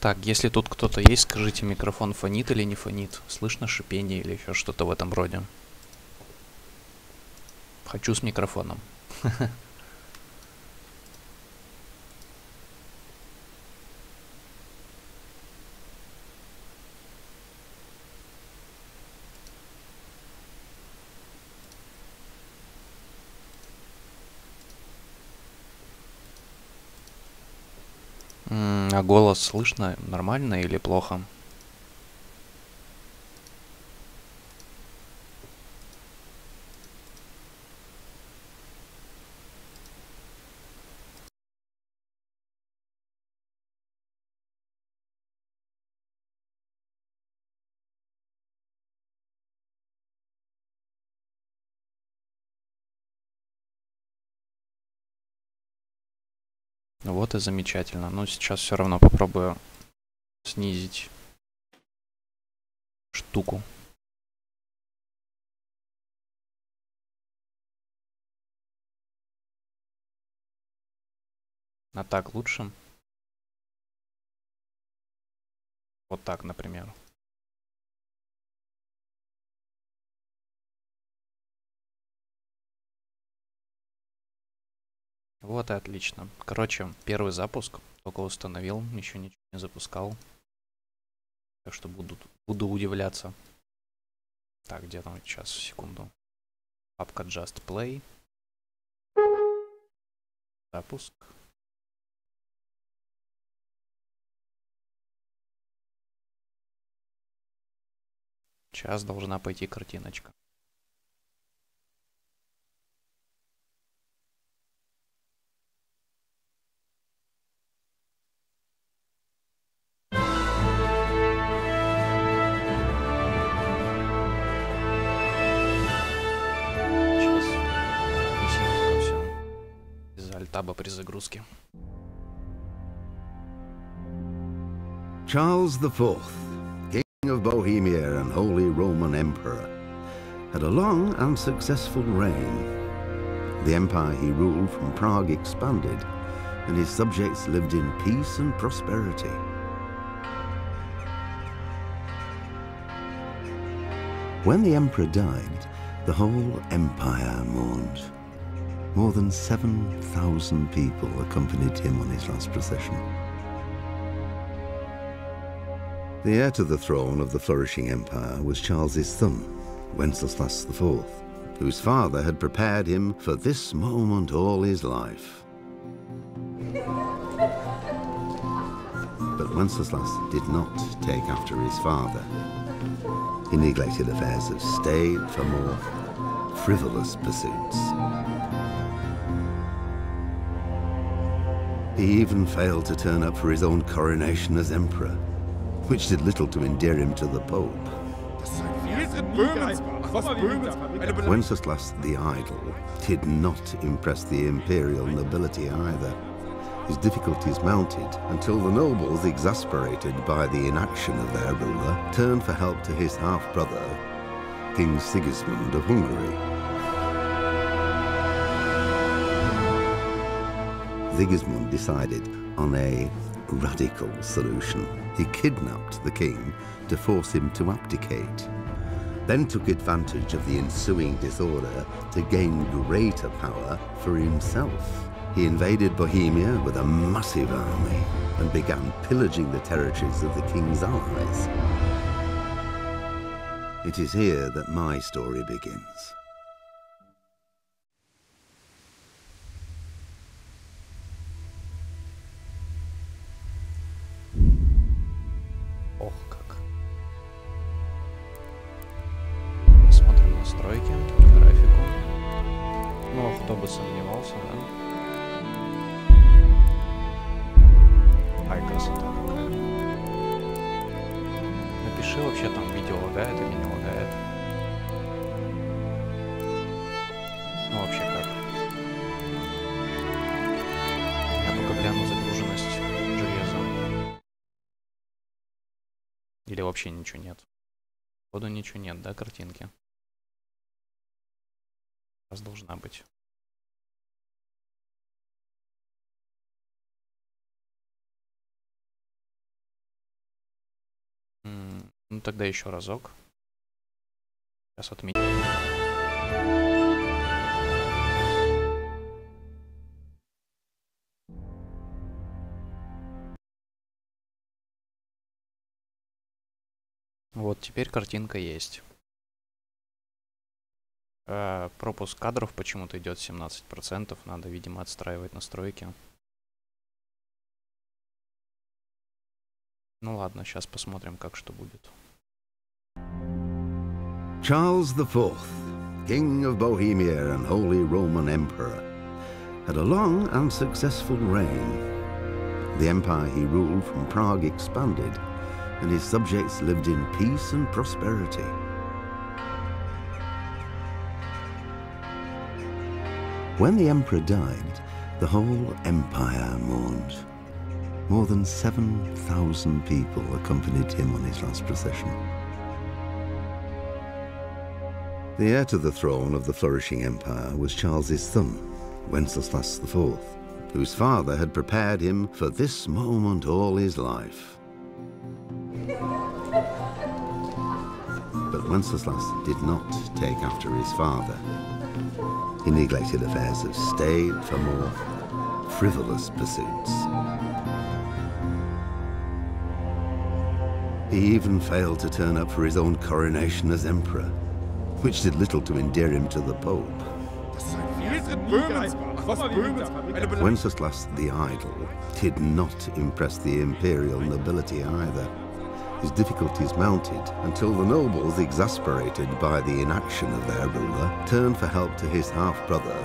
Так, если тут кто-то есть, скажите, микрофон фонит или не фонит? Слышно шипение или еще что-то в этом роде? Хочу с микрофоном. А голос слышно нормально или плохо? Вот и замечательно. Но сейчас все равно попробую снизить штуку. А так лучше? Вот так, например. Вот и отлично. Короче, первый запуск. Только установил, еще ничего не запускал. Так что буду удивляться. Так, где там сейчас, секунду. Папка Just Play. Запуск. Сейчас должна пойти картиночка. Сейчас быстренько все. Из альтаба при загрузке. Charles IV, King of Bohemia and Holy Roman Emperor, had a long and successful reign. The empire he ruled from Prague expanded, and his subjects lived in peace and prosperity. When the emperor died, the whole empire mourned. More than 7,000 people accompanied him on his last procession. The heir to the throne of the flourishing empire was Charles's son, Wenceslas IV, whose father had prepared him for this moment all his life. But Wenceslas did not take after his father. He neglected affairs of state for more frivolous pursuits. He even failed to turn up for his own coronation as emperor, which did little to endear him to the Pope. Wenceslas the Idle did not impress the imperial nobility either. His difficulties mounted until the nobles, exasperated by the inaction of their ruler, turned for help to his half-brother, King Sigismund of Hungary. Sigismund decided on a radical solution. He kidnapped the king to force him to abdicate, then took advantage of the ensuing disorder to gain greater power for himself. He invaded Bohemia with a massive army and began pillaging the territories of the king's allies. It is here that my story begins. Ох, как. Смотрим настройки, графику. Ну, кто бы сомневался, да? Ай, красота какая. Напиши вообще, там видео лагает или не лагает. Ну, вообще как. Я пока гляну загруженность железа. Или вообще ничего нет. Походу ничего нет, да, картинки? Сейчас должна быть. Ну тогда еще разок. Сейчас отметим. Вот теперь картинка есть. Пропуск кадров почему-то идет 17%. Надо, видимо, отстраивать настройки. Ну ладно, сейчас посмотрим, как что будет. Charles IV, King of Bohemia and Holy Roman Emperor, had a long and successful reign. The empire he ruled from Prague expanded, and his subjects lived in peace and prosperity. When the emperor died, the whole empire mourned. More than 7,000 people accompanied him on his last procession. The heir to the throne of the flourishing empire was Charles's son, Wenceslas IV, whose father had prepared him for this moment all his life. But Wenceslas did not take after his father. He neglected affairs of state for more frivolous pursuits. He even failed to turn up for his own coronation as emperor, which did little to endear him to the Pope. Wenceslas the Idle did not impress the imperial nobility either. His difficulties mounted until the nobles, exasperated by the inaction of their ruler, turned for help to his half-brother,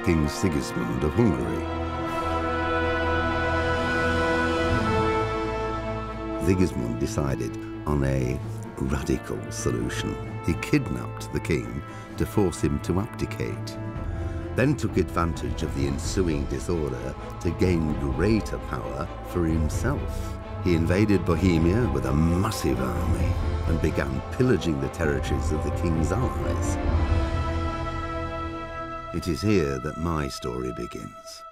King Sigismund of Hungary. Sigismund decided on a radical solution. He kidnapped the king to force him to abdicate, then took advantage of the ensuing disorder to gain greater power for himself. He invaded Bohemia with a massive army and began pillaging the territories of the king's allies. It is here that my story begins.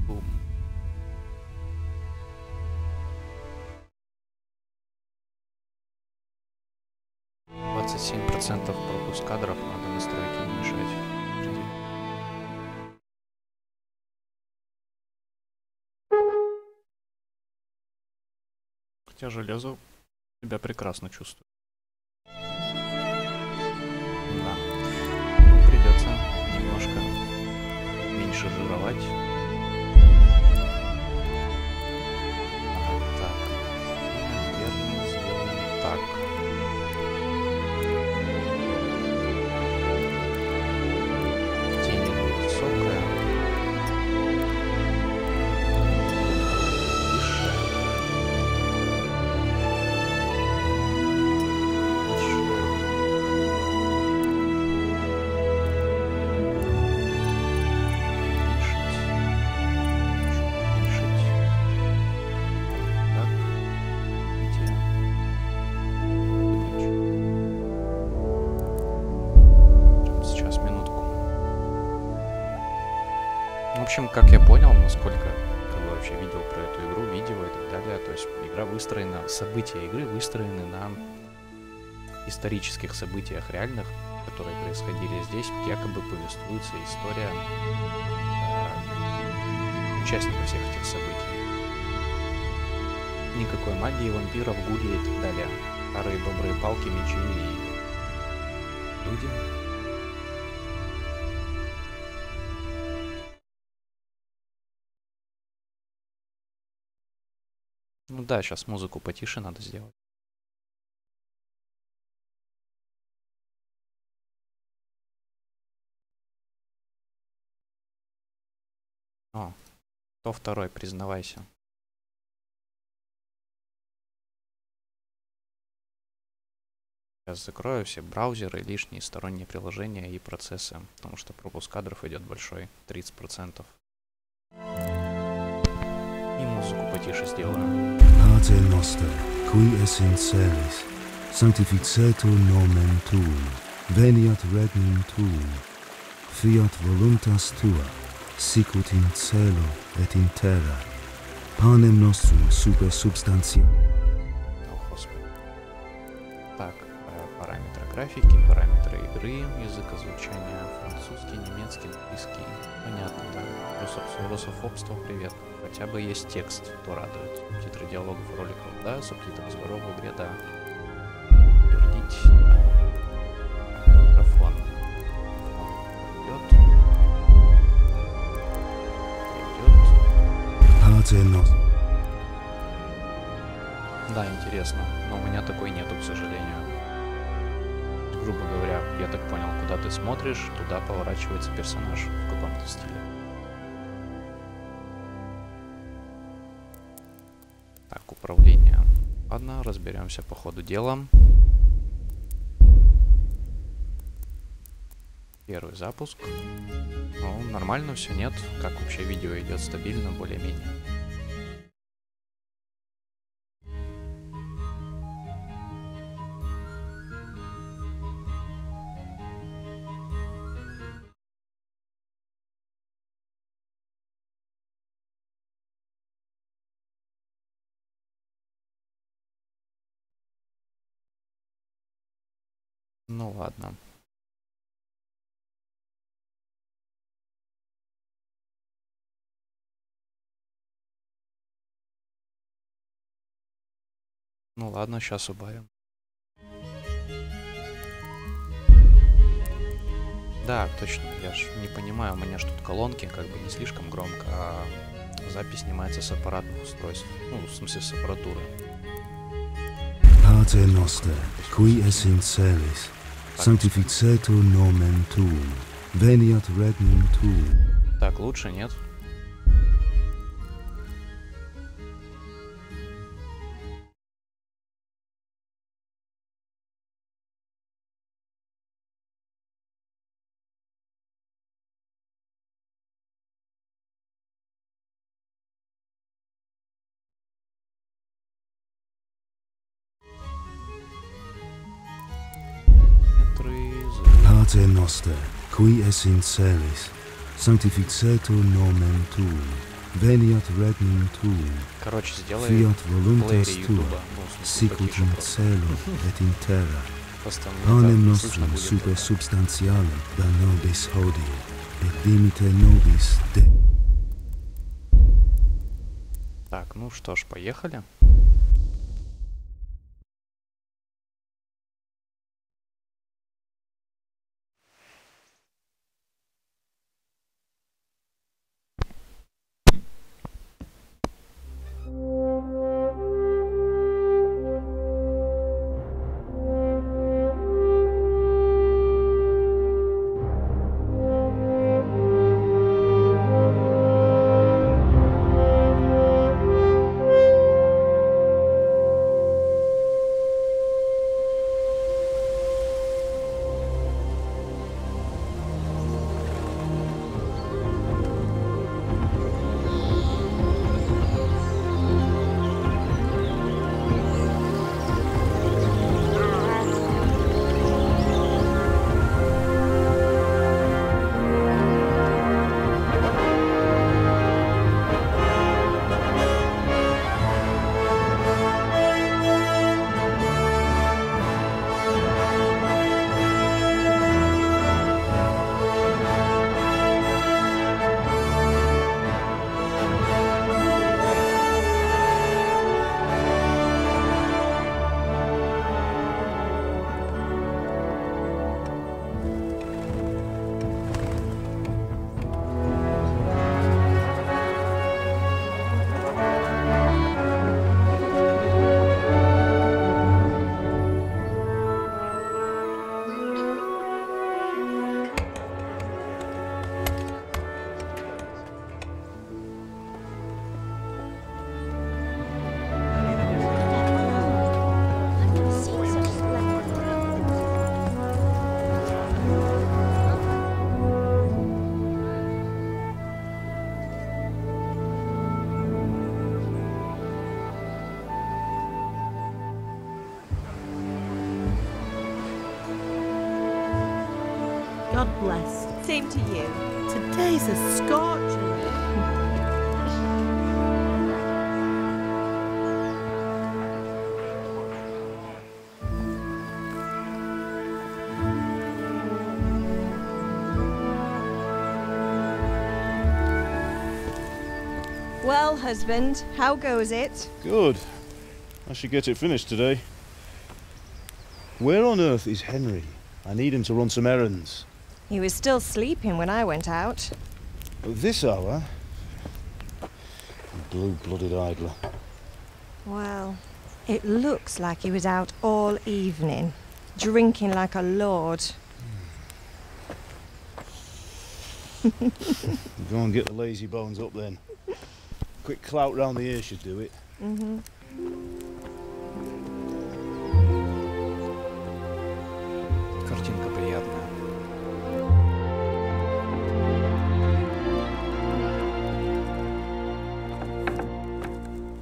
Бум. %27 пропуск кадров, надо настройки уменьшать. Хотя железо себя прекрасно чувствует. Да. Ну, придется немножко меньше жировать. Так. Наверное, сделаем так. Тень высокая. В общем, как я понял, насколько ты вообще видел про эту игру, видео и так далее, то есть игра выстроена, события игры выстроены на исторических событиях реальных, которые происходили здесь, якобы повествуется история участников всех этих событий. Никакой магии, вампиров, гулей и так далее. Старые добрые палки, мечи и люди. Ну да, сейчас музыку потише надо сделать. О, кто второй, признавайся. Сейчас закрою все браузеры, лишние сторонние приложения и процессы, потому что пропуск кадров идет большой, 30%. И музыку потише сделаю. Pater noster, qui es in celis, sanctificetur nomen tuum, veniat regnum tuum, fiat voluntas tua, sicut in cielo et in terra. Panem nostrum super substantiam. О, Господи. Так, параметры графики, параметры игры, языка звучания, французский, немецкий, английский. Понятно, да. Русофобство, привет. Хотя бы есть текст, то радует. Субтитры диалогов, роликов, да. Субтитры разговоров в игре, да. Подтвердить. Микрофон. Идет. Идет. Да, интересно. Но у меня такой нету, к сожалению. Грубо говоря, я так понял, куда ты смотришь, туда поворачивается персонаж в каком-то стиле. Так, управление. Ладно, разберемся по ходу дела. Первый запуск. Ну, нормально все, нет? Как вообще видео идет стабильно, более-менее. Ну ладно. Ну ладно, сейчас убавим. Да, точно, я ж не понимаю, у меня ж тут колонки как бы не слишком громко, а запись снимается с аппаратных устройств. Ну, в смысле, с аппаратуры. Pater noster, qui es in celis, sanctificetur nomen tuum, veniat regnum tuum. Так, лучше, нет? Pater noster, qui es in celis, sanctificetur nomen tuum, veniat regnum tuum, Короче, сделай fiat в voluntas плеере tua, Ютуба. Ну, в смысле, sicut потише in просто. cielo et in terra. Просто мне Panem так не слышно nostrum будет super тогда. substantialem da nobis hodie, et dimite nobis de... Так, ну что ж, поехали. God bless Same to you. Today's a scorcher. Well, husband, how goes it? Good. I should get it finished today. Where on earth is Henry? I need him to run some errands. He was still sleeping when I went out. At this hour? Blue-blooded idler. Well, it looks like he was out all evening, drinking like a lord. Go and get the lazy bones up then. Quick clout round the ear should do it. Mm-hmm. Картинка приятная.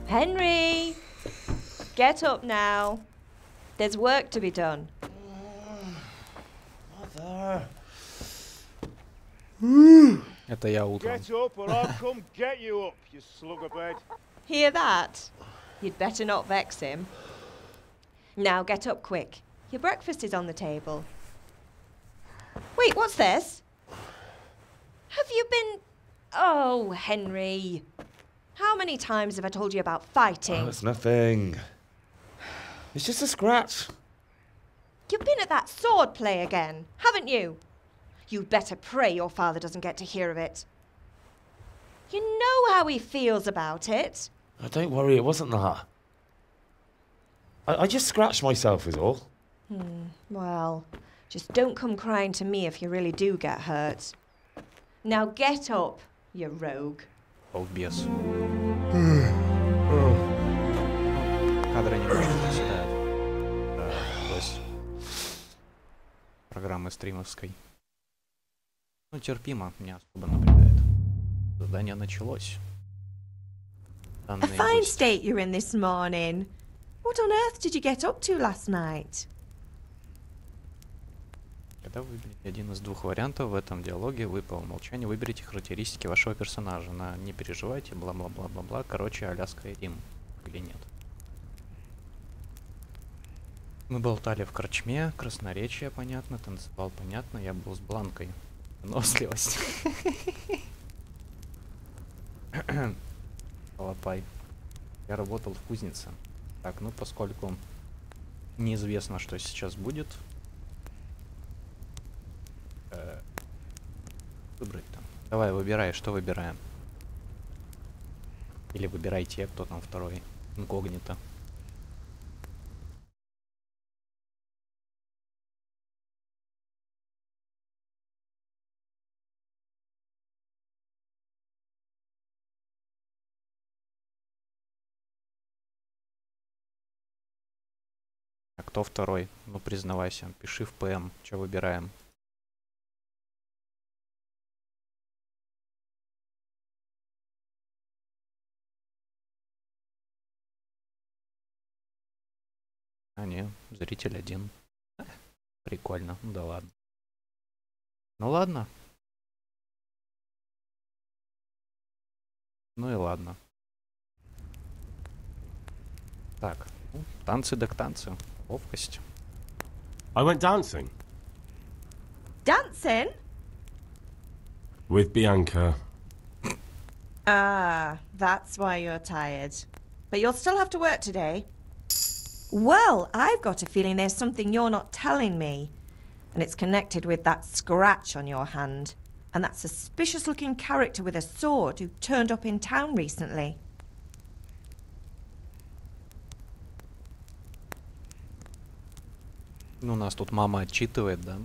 Henry! Get up now. There's work to be done. Mother! Это я утром. Get up or I'll come get you up, you slugabed. Hear that? You'd better not vex him. Now get up quick. Your breakfast is on the table. Wait, what's this? Have you been... Oh, Henry. How many times have I told you about fighting? Oh, it's nothing. It's just a scratch. You've been at that sword play again, haven't you? You'd better pray your father doesn't get to hear of it. You know how he feels about it. Oh, don't worry, it wasn't that. I just scratched myself is all. Well, just don't come crying to me if you really do get hurt. Now get up, you rogue. Балбес. Кадры немножко заседают. Сквозь программы стримовской. Ну, терпимо, не особо напрягает. Задание началось. A fine state you're in this morning. What on earth did you get up to last night? Когда выберете один из двух вариантов в этом диалоге, вы по умолчанию выберите характеристики вашего персонажа. Не переживайте, бла-бла-бла-бла-бла. Короче, а-ля Skyrim. Или нет. Мы болтали в корчме, красноречие понятно, танцевал понятно, я был с Бланкой. Выносливость. Лопай. Я работал в кузнице. Так, ну поскольку неизвестно, что сейчас будет, выбрать там. Давай, выбирай, что выбираем. Или выбирайте, кто там второй. Инкогнито. А кто второй? Ну признавайся, пиши в ПМ, что выбираем. А, не, зритель один. Прикольно, ну да ладно. Ну ладно. Ну и ладно. Так, ну, танцы да к танцу. Ловкость. I went dancing. Dancing? With Bianca. Ah, that's why you're tired. But you'll still have to work today. Well, I've got a feeling there's something you're not telling me. And it's connected with that scratch on your hand. And that suspicious-looking character with a sword who turned up in town recently. Ну, нас тут мама отчитывает, да?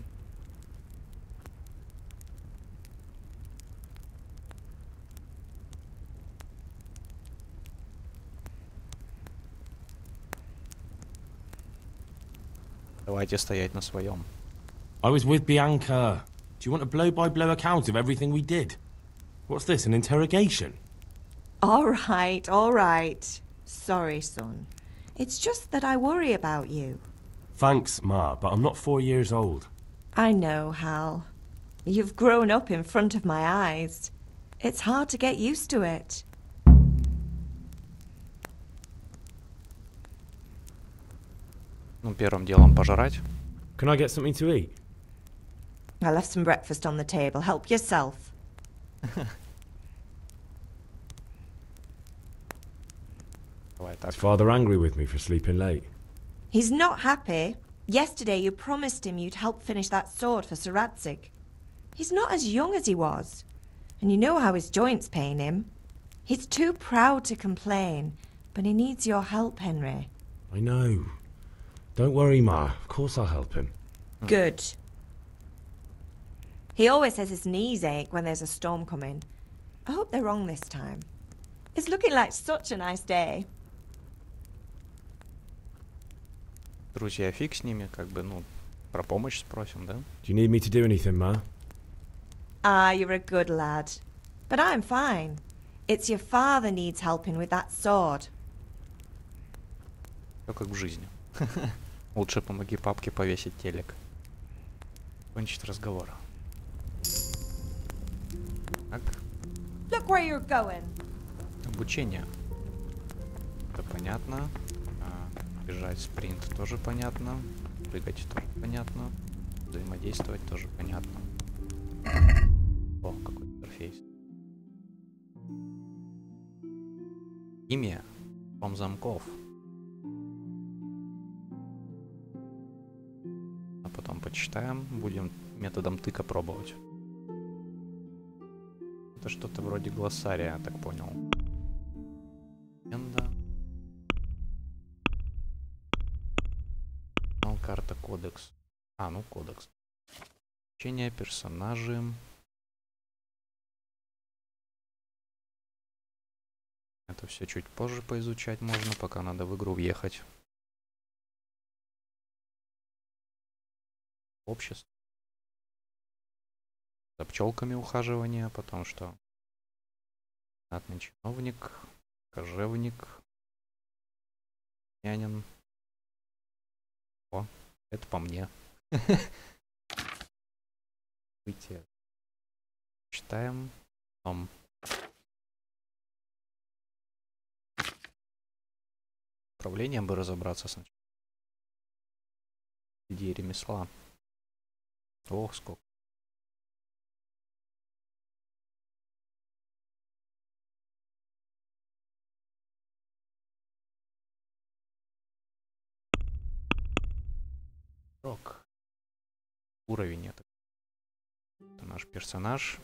Давайте стоять на своем. I was with Bianca. Do you want a blow-by-blow account of everything we did? What's this, an interrogation? All right. Sorry, son. It's just that I worry about you. Thanks, Ma, but I'm not 4 years old. I know, Hal. You've grown up in front of my eyes. It's hard to get used to it. Ну, первым делом пожрать. Can I get something to eat? I left some breakfast on the table. Help yourself. Давай так. Is father angry with me for sleeping late? He's not happy. Yesterday you promised him you'd help finish that sword for Sir Radzig. He's not as young as he was. And you know how his joints pain him. He's too proud to complain, but he needs your help, Henry. I know. Don't worry, Ma. Of course I'll help him. Good. He always says his knees ache when there's a storm coming. I hope they're wrong this time. It's looking like such a nice day. Друзья, фиг с ними, как бы, ну, про помощь спросим, да? Do you need me to do anything, Ma? Ah, you're a good lad. But I'm fine. It's your father needs helping with that sword. Все как в жизни. Лучше помоги папке повесить телек. Кончить разговор. Так, Look where you're going. обучение. Это понятно. Бежать, спринт тоже понятно. Прыгать тоже понятно. Взаимодействовать тоже понятно. О, какой интерфейс. Имя. Дом замков. А потом почитаем. Будем методом тыка пробовать. Это что-то вроде глоссария, я так понял. Легенда. Карта, кодекс. А, ну кодекс. Учение, персонажи. Это все чуть позже поизучать можно, пока надо в игру въехать. Общество. За пчелками ухаживание, потому что знатный чиновник, кожевник, нянин. О, это по мне. Выйти. Читаем. Потом. Управлением бы разобраться сначала. Идея ремесла. Ох, сколько. Уровень это наш персонаж.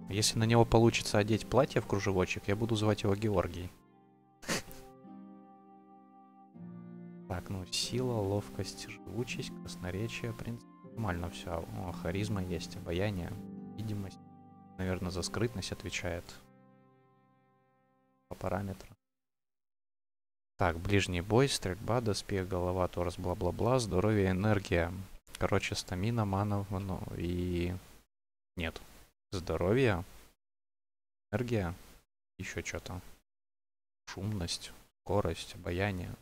Если на него получится одеть платье в кружевочек, я буду звать его Георгий. Так, ну сила, ловкость, живучесть, красноречие, в принципе, нормально все. О, харизма есть, обаяние, видимость. Наверное, за скрытность отвечает по параметрам. Так, ближний бой, стрельба, доспех, голова, торс, бла-бла-бла, здоровье, энергия. Короче, стамина, мана, ну и... Нет. Здоровье, энергия, еще что-то. Шумность, скорость, обаяние.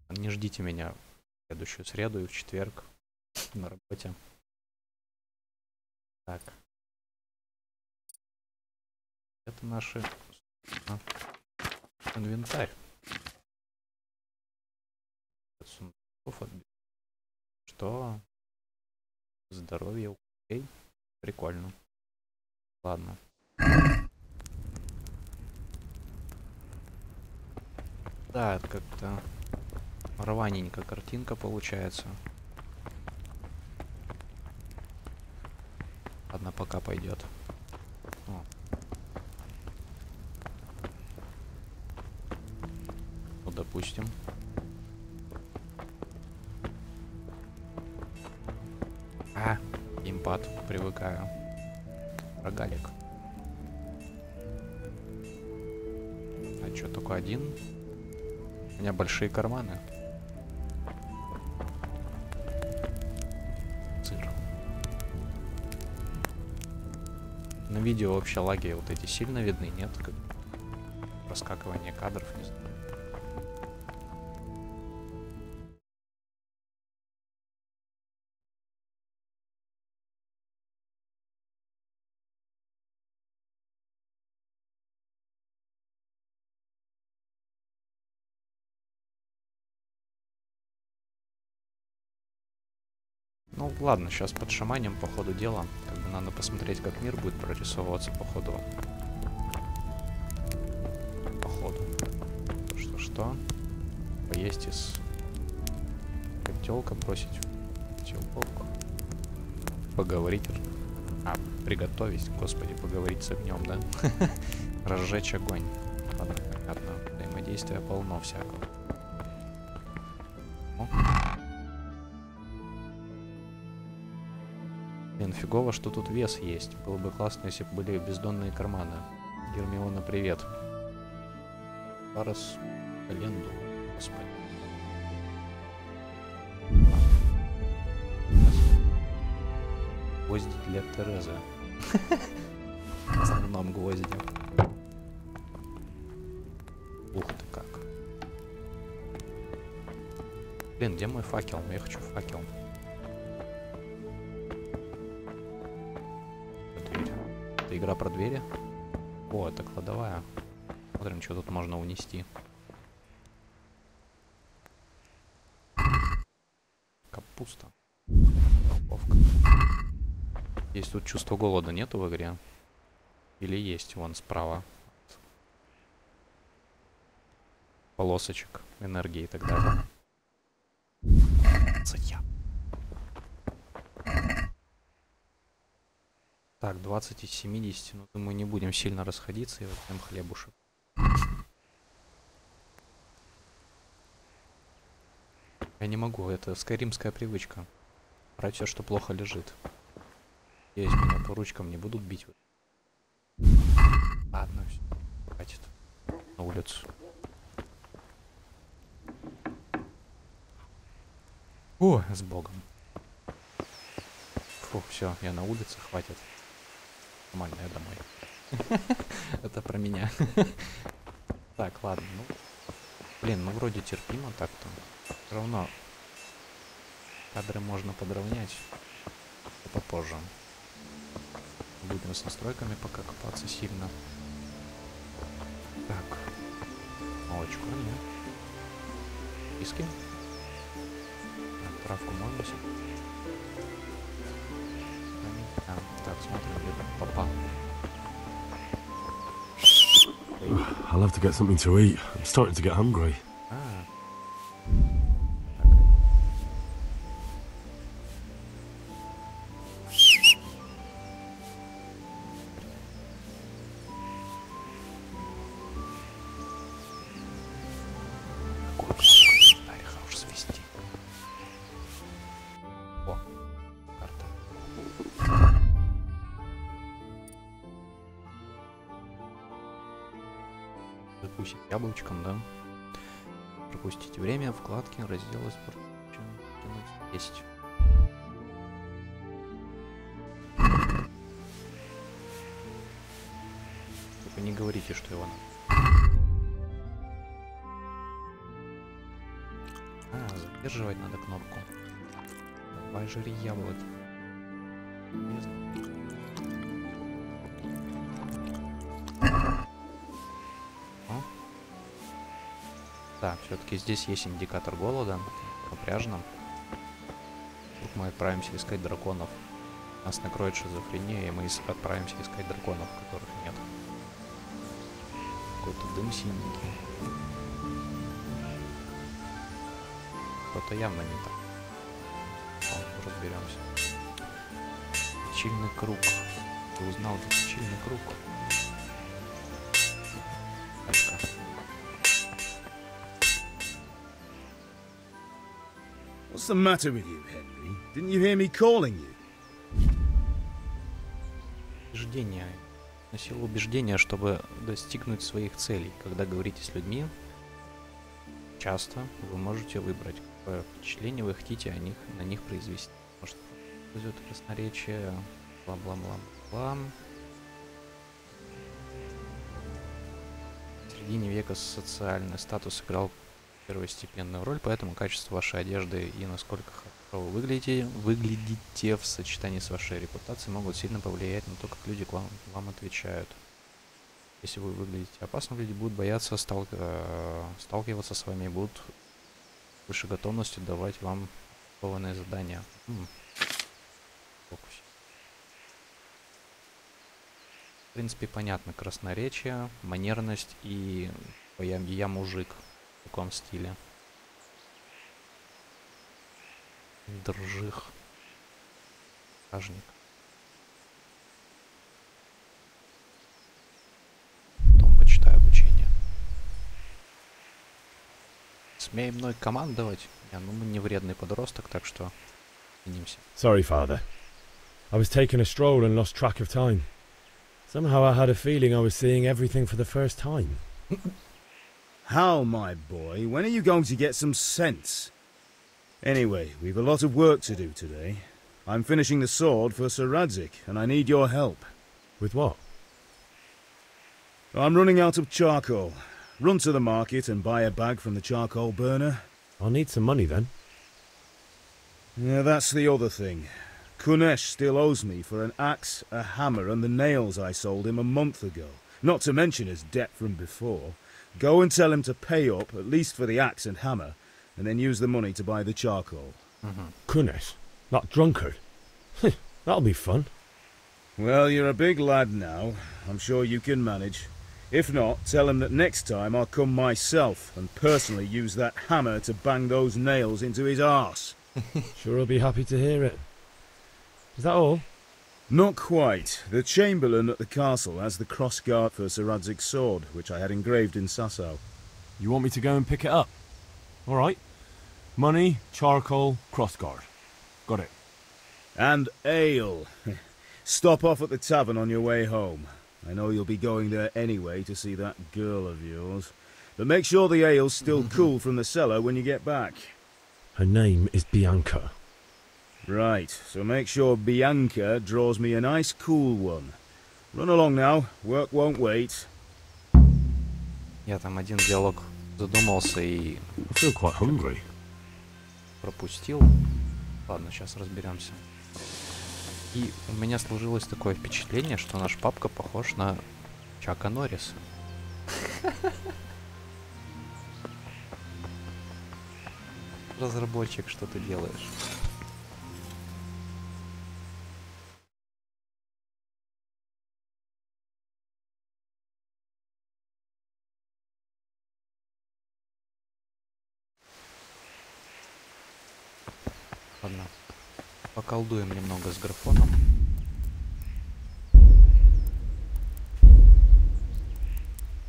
Не ждите меня в следующую среду и в четверг на работе. Так. Это наши... инвентарь. Что? Здоровье, окей. Прикольно. Ладно. Да, это как-то рваненько картинка получается. Ладно, пока пойдет. О. Ну, допустим. Геймпад, привыкаю. Рогалик. А что, только один? У меня большие карманы. Сыр. На видео вообще лаги вот эти сильно видны, нет? Как проскакивание кадров, не знаю. Ну ладно, сейчас под шаманем по ходу дела. Как бы надо посмотреть, как мир будет прорисовываться по ходу. По ходу. Что? Поесть из котелка, бросить в котелок. Поговорить. Приготовить, господи, поговорить с огнем, да? Разжечь огонь. Ладно, понятно. Взаимодействия полно всякого. Блин, фигово, что тут вес есть. Было бы классно, если бы были бездонные карманы. Гермиона, привет. Парус Календу, господи. Гвозди для Терезы. В основном гвозди. Ух ты как. Блин, где мой факел? Я хочу факел. Дверь. Это игра про двери? О, это кладовая. Смотрим, что тут можно унести. Капуста. Упаковка. Есть тут чувство голода нету в игре? Или есть? Вон справа. Полосочек энергии и так далее. Так, 20 из 70. Ну, думаю, не будем сильно расходиться и возьмем хлебушек. Я не могу, это скайримская привычка. Брать все, что плохо лежит. Надеюсь, меня по ручкам не будут бить. Ладно, все. Хватит. На улицу. О, с Богом. Фу, все, я на улице, хватит. Нормально, я домой. Это про меня. Так, ладно, ну. Блин, ну вроде терпимо так-то. Все равно кадры можно подровнять. Попозже. Будем с настройками пока копаться сильно. Так. Молочко, нет. Киски. Травку можно себе. Так, смотрим, где там папа. I'll have to get something to eat. I'm starting to get hungry. Запустить яблочком, да? Пропустить время, вкладки, раздел, есть. Только не говорите, что его надо. Задерживать надо кнопку. Давай жри яблоки. Да, все-таки здесь есть индикатор голода, напряжно. Тут мы отправимся искать драконов. Нас накроет шизофрения, и мы отправимся искать драконов, которых нет. Какой-то дым синенький. Что-то явно не так. Разберемся. Точильный круг. Ты узнал, где точильный круг? What's the matter with you, Henry? Didn't you hear me calling you? Убеждение. Носил убеждение, чтобы достигнуть своих целей. Когда говорите с людьми, часто вы можете выбрать, какое впечатление вы хотите на них произвести. Может, идет красноречие, бла-бла-бла-бла. В середине века социальный статус играл первостепенную роль, поэтому качество вашей одежды и насколько хорошо вы выглядите в сочетании с вашей репутацией могут сильно повлиять на то, как люди к вам отвечают. Если вы выглядите опасно, люди будут бояться сталкиваться с вами и будут выше готовностью давать вам рискованные задания. фокусе. В принципе, понятно. Красноречие, манерность и я мужик в таком стиле. Держих. Стражник. Потом почитаю обучение. Смей мной командовать? Не, ну мы не вредный подросток, так что извинимся. Sorry, Father. I was taking a stroll and lost track of time. Somehow I had a feeling I was seeing everything for the first time. How, my boy? When are you going to get some sense? Anyway, we've a lot of work to do today. I'm finishing the sword for Sir Radzig, and I need your help. With what? I'm running out of charcoal. Run to the market and buy a bag from the charcoal burner. I'll need some money then. Yeah, that's the other thing. Kunesh still owes me for an axe, a hammer, and the nails I sold him a month ago. Not to mention his debt from before. Go and tell him to pay up, at least for the axe and hammer, and then use the money to buy the charcoal. Kunesh? That drunkard? That'll be fun. Well, you're a big lad now. I'm sure you can manage. If not, tell him that next time I'll come myself and personally use that hammer to bang those nails into his arse. Sure he'll be happy to hear it. Is that all? Not quite. The Chamberlain at the castle has the crossguard for Sir Radzig's sword, which I had engraved in Sasau. You want me to go and pick it up? All right. Money, charcoal, crossguard. Got it. And ale. Stop off at the tavern on your way home. I know you'll be going there anyway to see that girl of yours. But make sure the ale's still cool from the cellar when you get back. Her name is Bianca. Right, so make sure Bianca draws me a nice cool one. Run along now, work won't wait. Я там один диалог задумался и I feel quite hungry. пропустил. Ладно, сейчас разберемся. И у меня сложилось такое впечатление, что наш папка похож на Чака Норриса. Разработчик, что ты делаешь? Ладно. Поколдуем немного с графоном.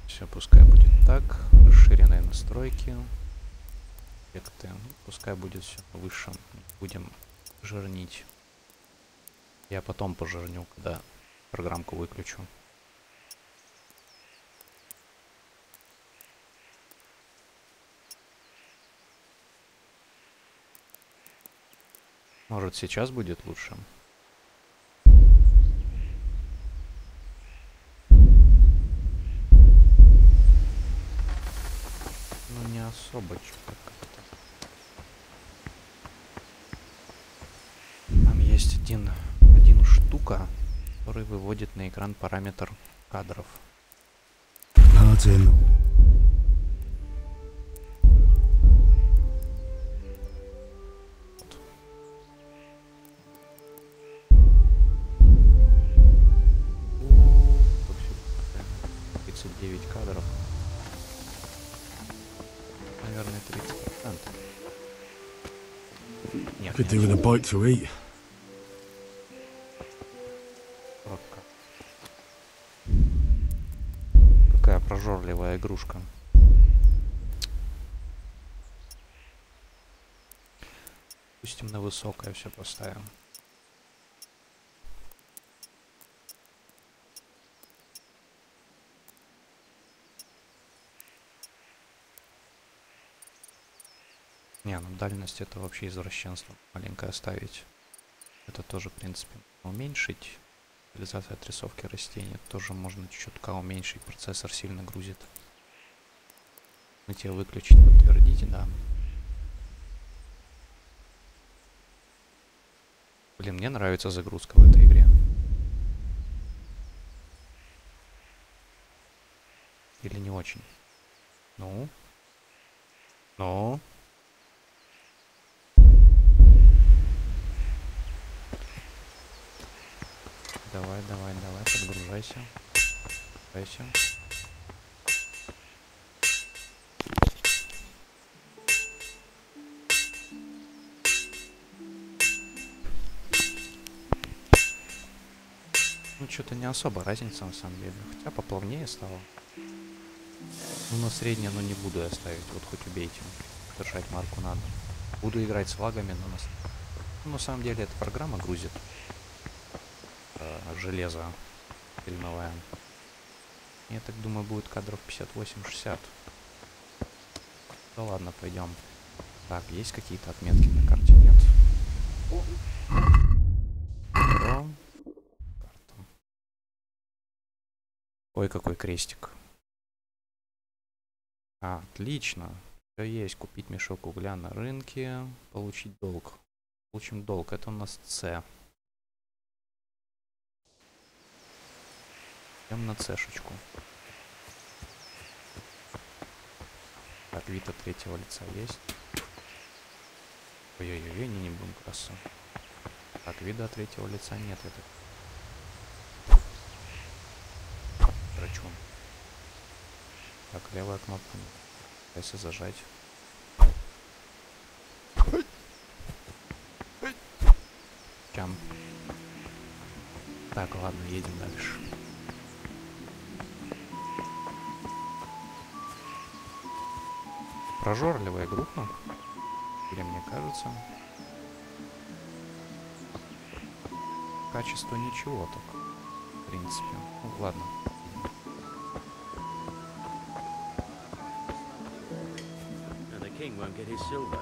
Все, пускай будет так. Расширенные настройки. Эффекты. Пускай будет все выше. Будем жирнить. Я потом пожирню, когда программку выключу. Может, сейчас будет лучше? Ну, не особо что-то как-то. Там есть один штука, который выводит на экран параметр кадров. Pardon. Кадров. Наверное, 30%. Нет, Could do with a bite to eat. Какая прожорливая игрушка. Пустим на высокое все поставим. Не, ну дальность это вообще извращенство. Маленько оставить. Это тоже, в принципе, уменьшить. Реализация отрисовки растений тоже можно чутка уменьшить. Процессор сильно грузит. Мытье выключить, подтвердите, да. Блин, мне нравится загрузка в этой игре. Или не очень? Ну? Ну? Давай, подгружайся. Подгружайся. Ну, что-то не особо разница, на самом деле. Хотя поплавнее стало. Ну, на среднее, но не буду я ставить. Вот хоть убейте. Держать марку надо. Буду играть с лагами, но на самом деле эта программа грузит железо фильмовое. Я так думаю, будет кадров 58-60. Да ладно, пойдем. Так, есть какие-то отметки на карте? Нет. Карта. Ой, какой крестик. Отлично. Все есть. Купить мешок угля на рынке. Получить долг. Получим долг. Это у нас С. Идем на С-шечку. Так, вид от третьего лица есть. Ой-ой-ой, не будем красу. Так, вида от третьего лица нет. Это... Драчун. Так, левая кнопка. Если зажать. Чам. Так, ладно, едем дальше. Прожорливая группа. Или мне кажется. Качество ничего так. В принципе. Ну, ладно. King won't get his silver.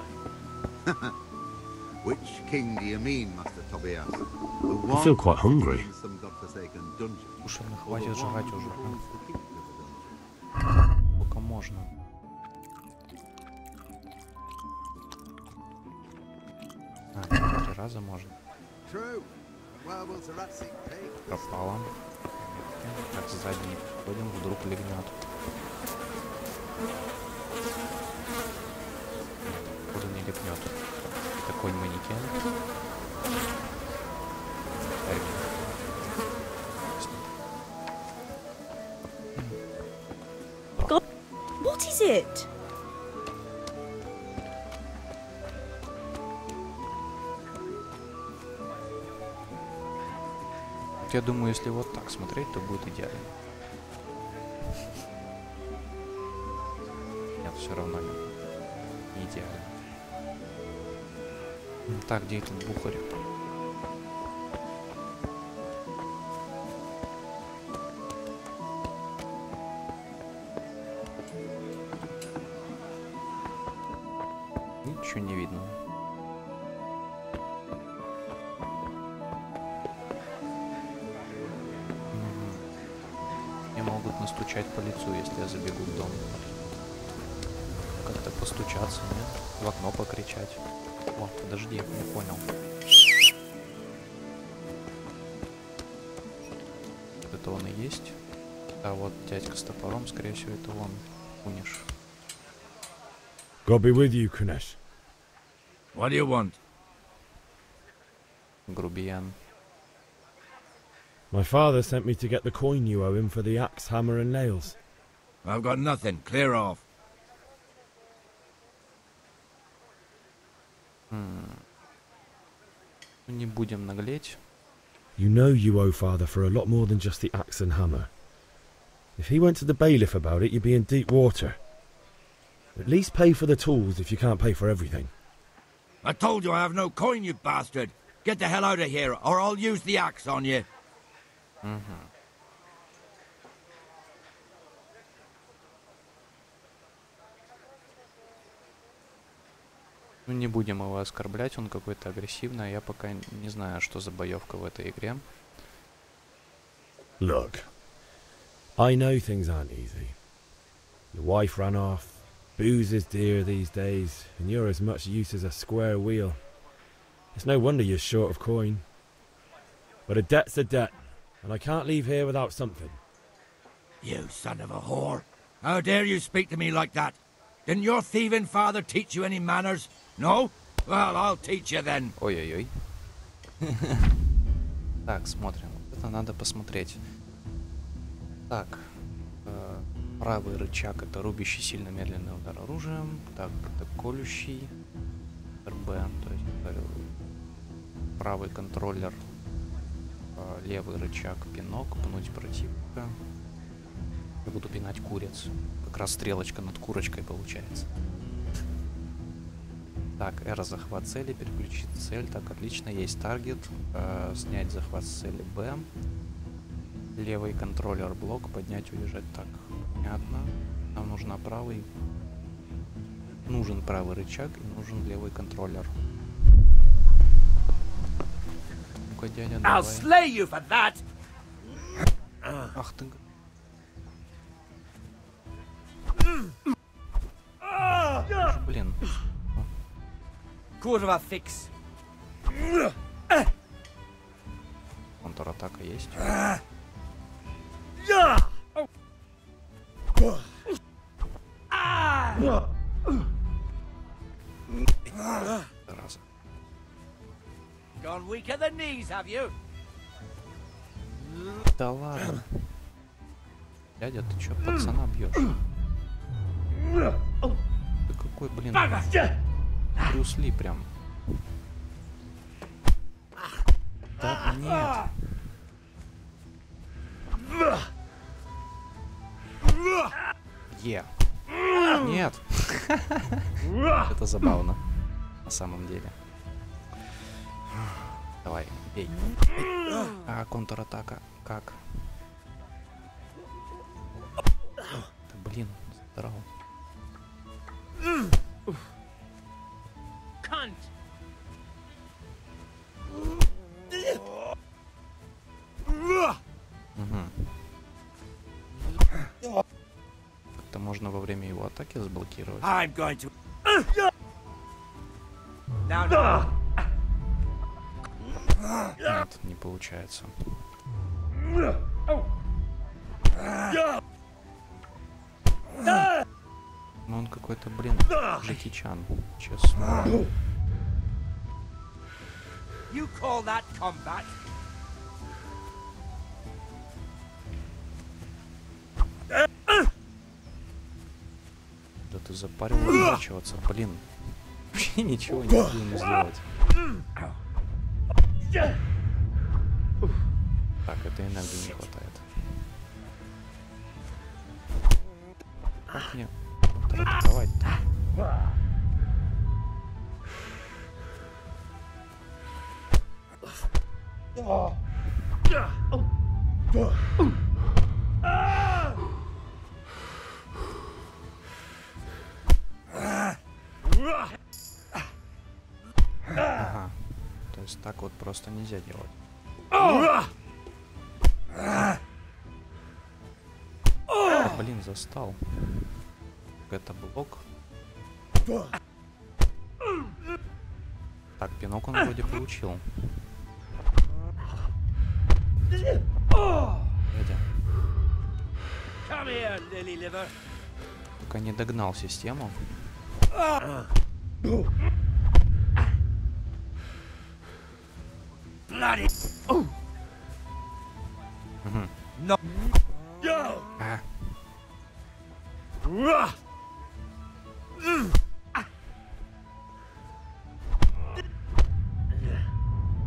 Which king do you mean, Master Tobias? I feel quite hungry. Слушай, ну хватит жрать уже. Сколько можно. А, 3 раза можно. Пропало. Так, сзади не подходим, вдруг легнет. Походу не лепнет. Такой манекен. God, what is it? Я думаю, если вот так смотреть, то будет идеально. Нет, все равно не идеально. Так, где этот бухарь? Ничего не видно. Мне могут настучать по лицу, если я забегу в дом. Как-то постучаться, нет? В окно покричать. О, подожди, я не понял. Это он и есть. А вот дядька с топором, скорее всего, это он. Униш. God be with you, Kunesh. What do you want? Грубиян. My father sent me to get the coin you owe him for the axe, hammer and nails. I've got nothing. Clear off. Не будем наглеть. You know you owe father for a lot more than just the axe and hammer. If he went to the bailiff about it, you'd be in deep water. At least pay for the tools if you can't pay for everything. I told you I have no coin, you bastard. Get the hell out of here, or I'll use the axe on you. Ну, не будем его оскорблять, он какой-то агрессивный, а я пока не знаю, что за боевка в этой игре. Look, I know things aren't easy. Your wife ran off, booze is dear these days, and you're as much use as a square wheel. It's no wonder you're short of coin. But a debt's a debt, and I can't leave here without something. You son of a whore. How dare you speak to me like that? Didn't your thieving father teach you any manners? No? Well, I'll teach you then. Ой-ой-ой. Так, смотрим. Это надо посмотреть. Так. Правый рычаг это рубящий сильно медленный удар оружием. Так, это колющий. РБ, то есть правый контроллер. Левый рычаг пинок, пнуть противника. Я буду пинать куриц. Как раз стрелочка над курочкой получается. Так, R захват цели, переключить цель. Так, отлично, есть таргет. Снять захват с цели B. Левый контроллер блок, поднять, уезжать. Так, понятно. Нам нужна правый. Нужен правый рычаг и нужен левый контроллер. Ну-ка, дядя, давай. Ах ты. Блин. Kurva fix. Контратака есть. Зараза. Gone weak at the knees, have you? Да ладно. Дядя, ты чё пацана бьешь? Ты какой, блин, Брюс Ли прям. Да нет. Нет. Это забавно. На самом деле. Давай, бей. А, контратака. Как? Да блин, задрал. Это можно во время его атаки заблокировать. I'm going to. Now. Нет, не получается. Ну он какой-то, блин, Джеки Чан, честно. You call that combat? Да ты запарил выворачиваться, блин. Вообще ничего не могу ему сделать. Так, это энергии не хватает. Как мне контратаковать-то? Ага. То есть так вот просто нельзя делать. Блин, застал. Это блок. Так, пинок он вроде получил. Дядя. Пока не догнал систему.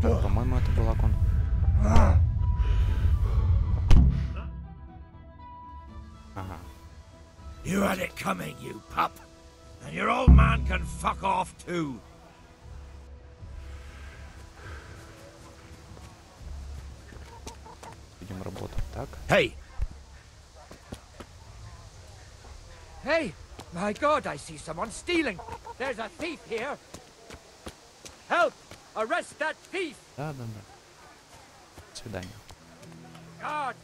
По-моему, это была кон. Ага. You had it coming, you pup. And your old man can fuck off too. Будем работать так. Hey! Hey! My God, I see someone stealing. There's a thief here. Help! Arrest that thief! Да. До свидания. God!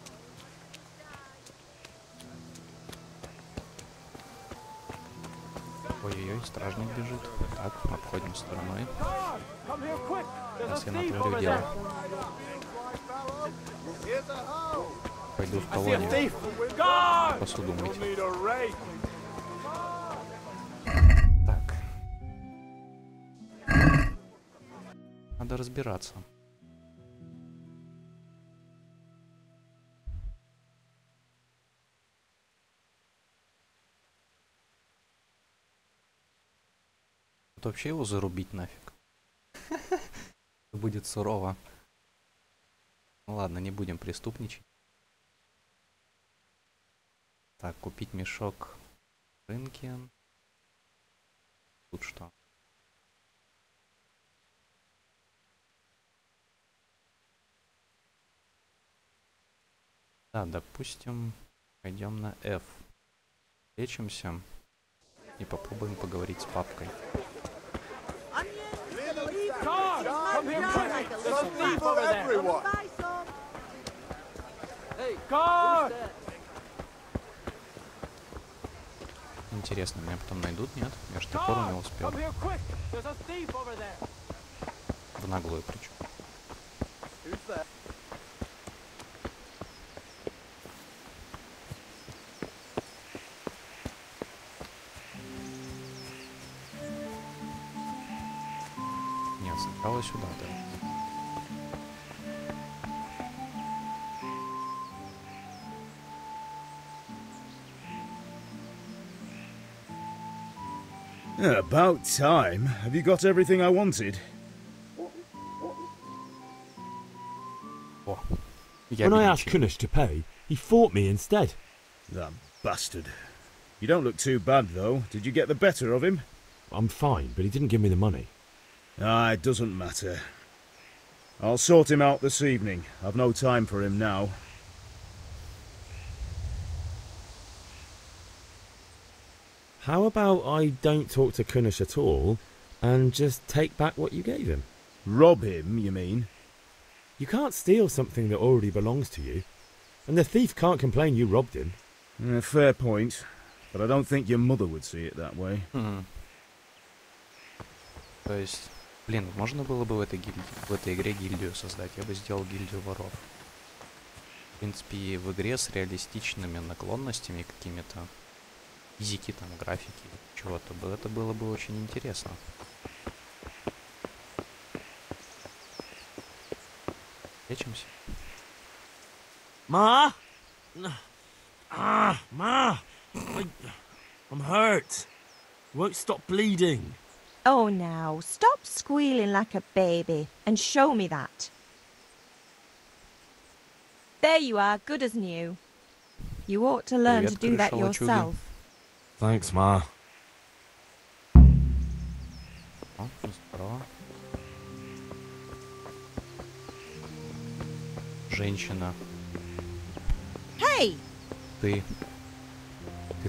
Ой-ой-ой, стражник бежит. Так, обходим стороной. Сейчас я натворю дело. Пойду в колонию. Посуду мыть. Так. Надо разбираться. Тут вообще его зарубить нафиг. Будет сурово. Ну ладно, не будем преступничать. Так, купить мешок в рынке. Тут что? Да, допустим, пойдем на F. Лечимся и попробуем поговорить с папкой. Интересно, меня потом найдут, нет? Я же топору не успел. В наглую причем. Нет, сначала сюда, да. About time. Have you got everything I wanted? О, When I asked Kunish to pay, he fought me instead. That bastard. You don't look too bad, though. Did you get the better of him? I'm fine, but he didn't give me the money. Ah, it doesn't matter. I'll sort him out this evening. I've no time for him now. How about I don't talk to Kunish at all, and just take back what you gave him? Rob him, you mean? You can't steal something that already belongs to you, and the thief can't complain you robbed him. Fair point, but I don't think your mother would see it that way. То есть, блин, можно было бы в этой игре гильдию создать? Я бы сделал гильдию воров. В принципе, в игре с реалистичными наклонностями какими-то, физики, там, графики, чего-то, это было бы очень интересно. Лечимся. Ma? Ma! I'm hurt. Won't stop bleeding. Oh, now, stop squealing like a baby and show me that. There you are, good as new. You ought to learn to do that yourself. Thanks, Ma. О, здорово. Женщина. Hey! Ты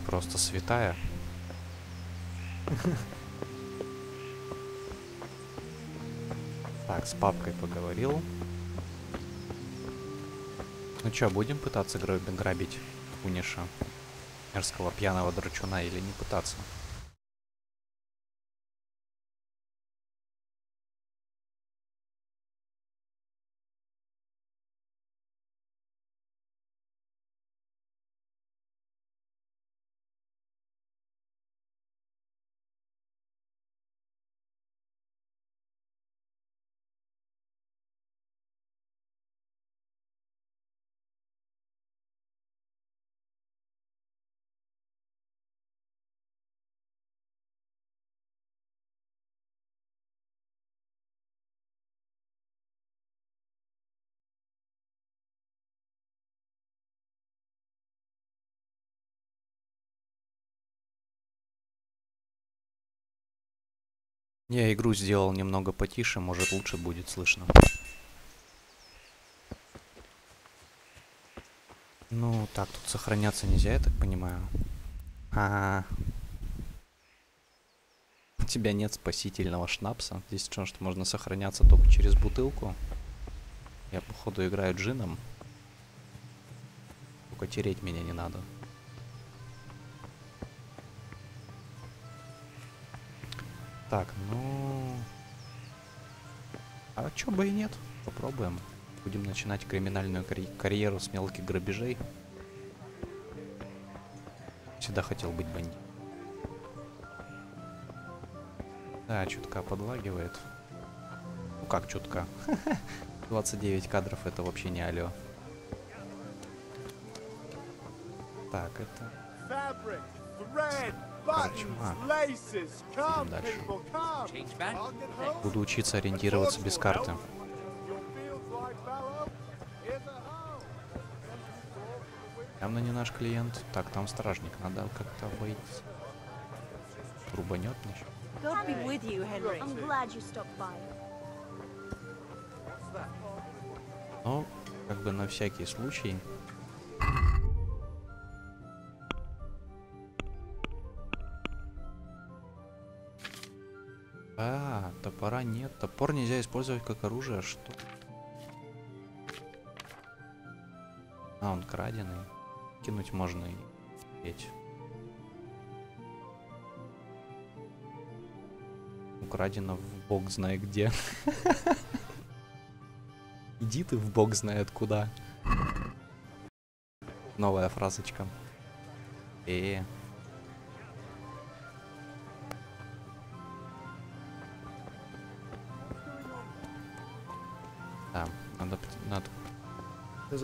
просто святая. Так, с папкой поговорил. Ну чё, будем пытаться грабить Куниша? Мерзкого пьяного драчуна или не пытаться? Я игру сделал немного потише, может лучше будет слышно. Ну, так, тут сохраняться нельзя, я так понимаю. У тебя нет спасительного шнапса. Здесь что, что можно сохраняться только через бутылку. Я, походу, играю джином. Только тереть меня не надо. Так, ну... А чё бы и нет? Попробуем. Будем начинать криминальную карьеру с мелких грабежей. Всегда хотел быть бандитом. Да, чутка подлагивает. Ну как чутка? 29 кадров, это вообще не алё. Так, это... Корочума. Идем дальше. Буду учиться ориентироваться без карты. Явно не наш клиент. Так, там стражник. Надо как-то обойти. Рубанет ничего. God be with you, Henry. I'm glad you stopped by. Но, как бы на всякий случай. А, топора нет. Топор нельзя использовать как оружие. Что? А, он краденый. Кинуть можно и петь. Украдено в бог знает где. Иди ты в бог знает куда. Новая фразочка. Да,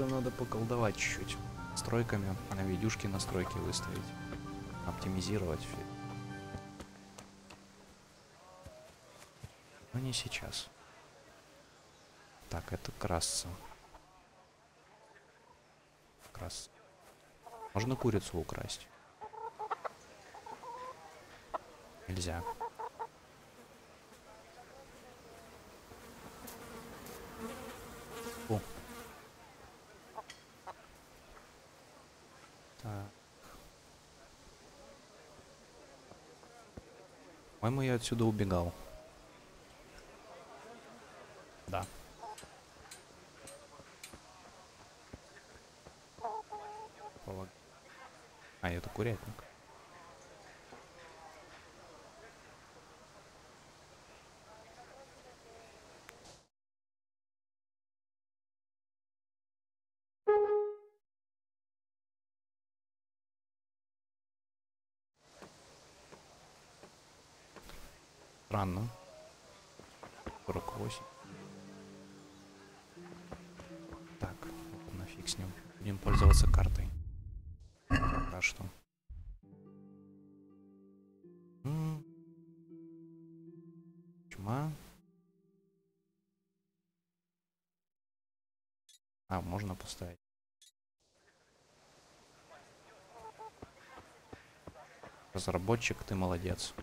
надо поколдовать чуть-чуть. Стройками, на видюшки настройки выставить. Оптимизировать все. Но не сейчас. Так, это красца. Красца. Можно курицу украсть? Нельзя. О. Так. По-моему, я отсюда убегал. Да. А, это курятник. Странно. 48. Так, нафиг с ним. Будем пользоваться картой. Пока что. Чума. А, можно поставить. Разработчик, ты молодец.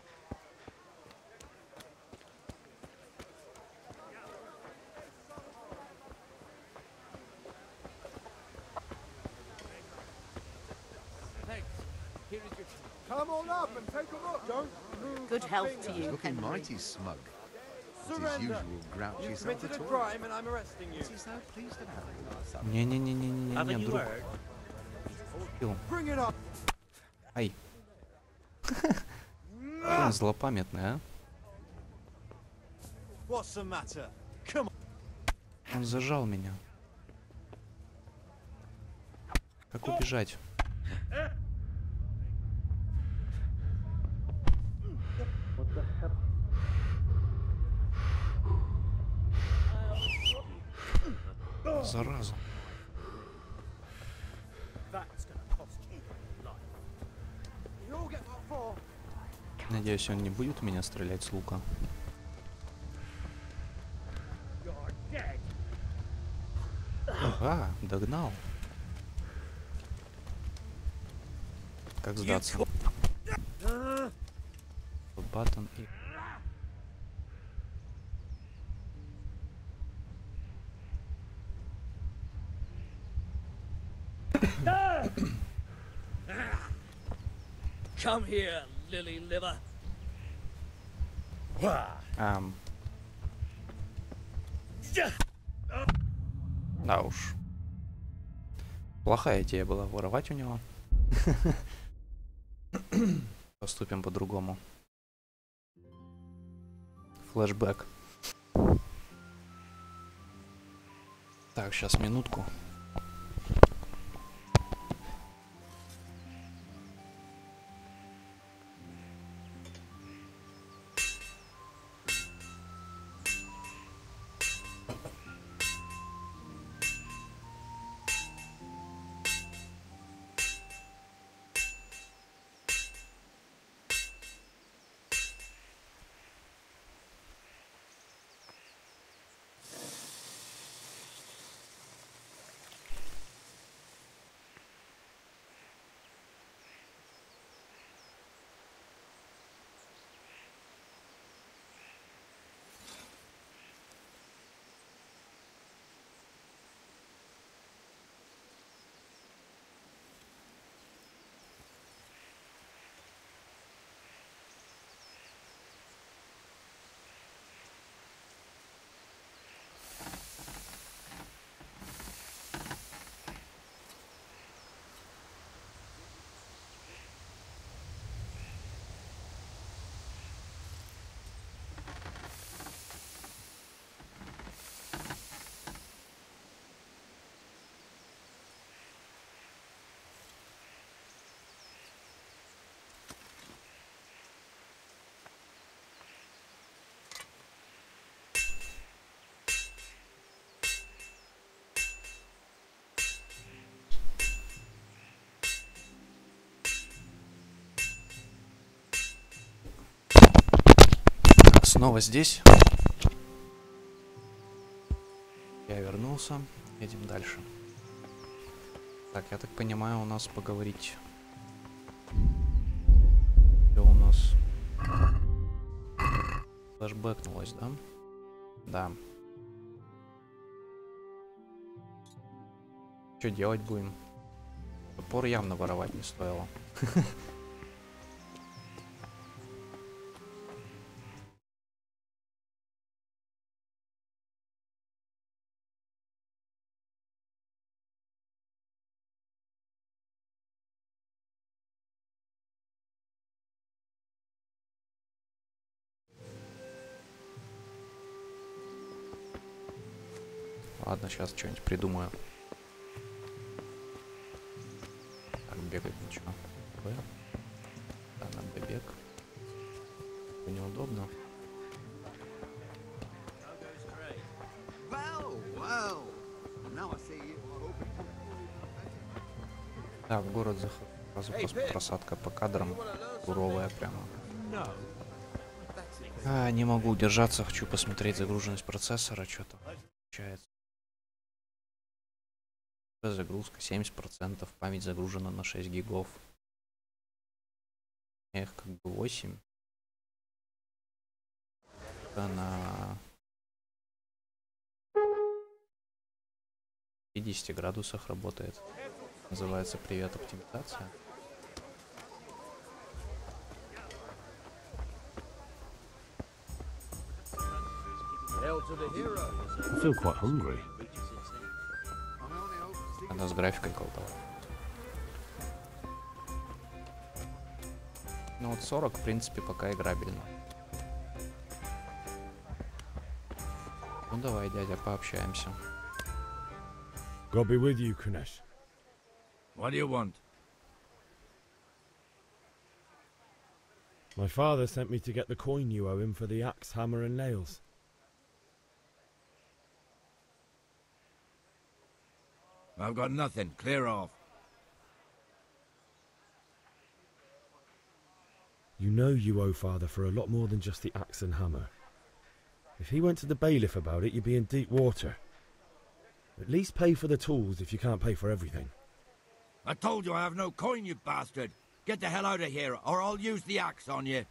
Good health to you, Looking Henry. mighty smug. Not his usual grouchy self at all. Is he so pleased about it? Не-не-не-не-не-не, друг. Ай. Он злопамятный, а? Он зажал меня. Как убежать? Зараза. Надеюсь, он не будет в меня стрелять с лука. А, догнал. Как сдаться? Баттон и... Come here, lily liver. Да уж. Плохая идея была воровать у него. Поступим по-другому. Флэшбэк. Так, сейчас минутку. снова здесь. Я вернулся. Едем дальше. Так, я так понимаю, у нас поговорить. Что у нас? Флэшбэкнулось, да? Да. Что делать будем? Топор явно воровать не стоило. Ладно, сейчас что-нибудь придумаю. Так, бегать ничего. Б. Да, на Б бег. Неудобно. Да, в город сразу просадка по кадрам. Суровая прямо. Не могу удержаться, хочу посмотреть загруженность процессора, что-то получается. Загрузка 70%, память загружена на 6 гигов. Эх, как бы 8. Это на 50 градусах работает. Называется привет оптимизация. I feel quite hungry. Надо с графикой колдовать. Ну вот 40, в принципе, пока играбельно. Ну давай, дядя, пообщаемся. God be with you, Kunesh. What do you want? My father sent me to get the coin you owe him for the axe, hammer and nails. I've got nothing. Clear off. You know you owe father for a lot more than just the axe and hammer. If he went to the bailiff about it, you'd be in deep water. At least pay for the tools if you can't pay for everything. I told you I have no coin, you bastard. Get the hell out of here, or I'll use the axe on you.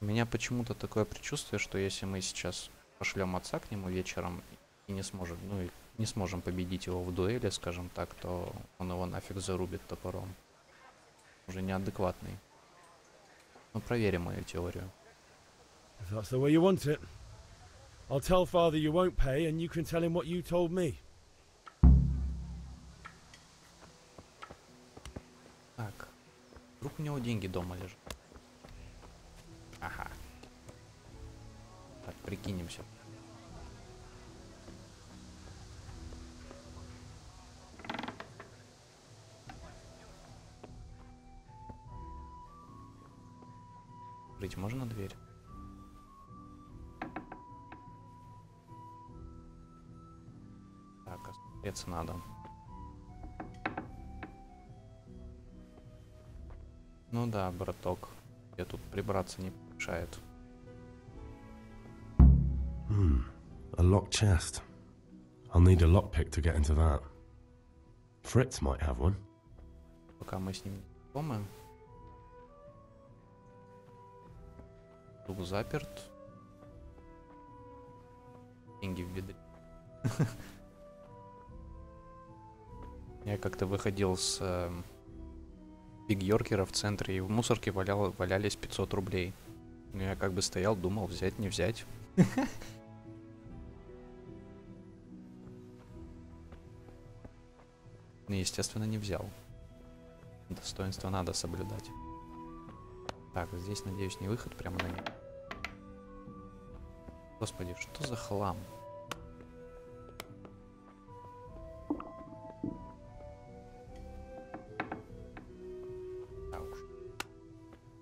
У меня почему-то такое предчувствие, что если мы сейчас пошлем отца к нему вечером и не сможем, и не сможем победить его в дуэли, скажем так, то он его нафиг зарубит топором. Уже неадекватный. Ну, проверим мою теорию. If that's the way you want it, I'll tell father you won't pay and you can tell him what you told me. Так, вдруг у него деньги дома лежат. Ага. Так, прикинемся. Открыть можно дверь? Так, осмотреться надо. Ну да, браток. Я тут прибраться не помешает. A locked chest. I'll need a lockpick to get into that. Fritz might have one. Пока мы с ним не знакомы. Тут заперт. Деньги в ведре. Я как-то выходил с Биг-Йоркера в центре, и в мусорке валялись 500 рублей. Ну, я как бы стоял, думал, взять, не взять. Ну, естественно, не взял. Достоинство надо соблюдать. Так, здесь, надеюсь, не выход прямо на него. Господи, что за хлам?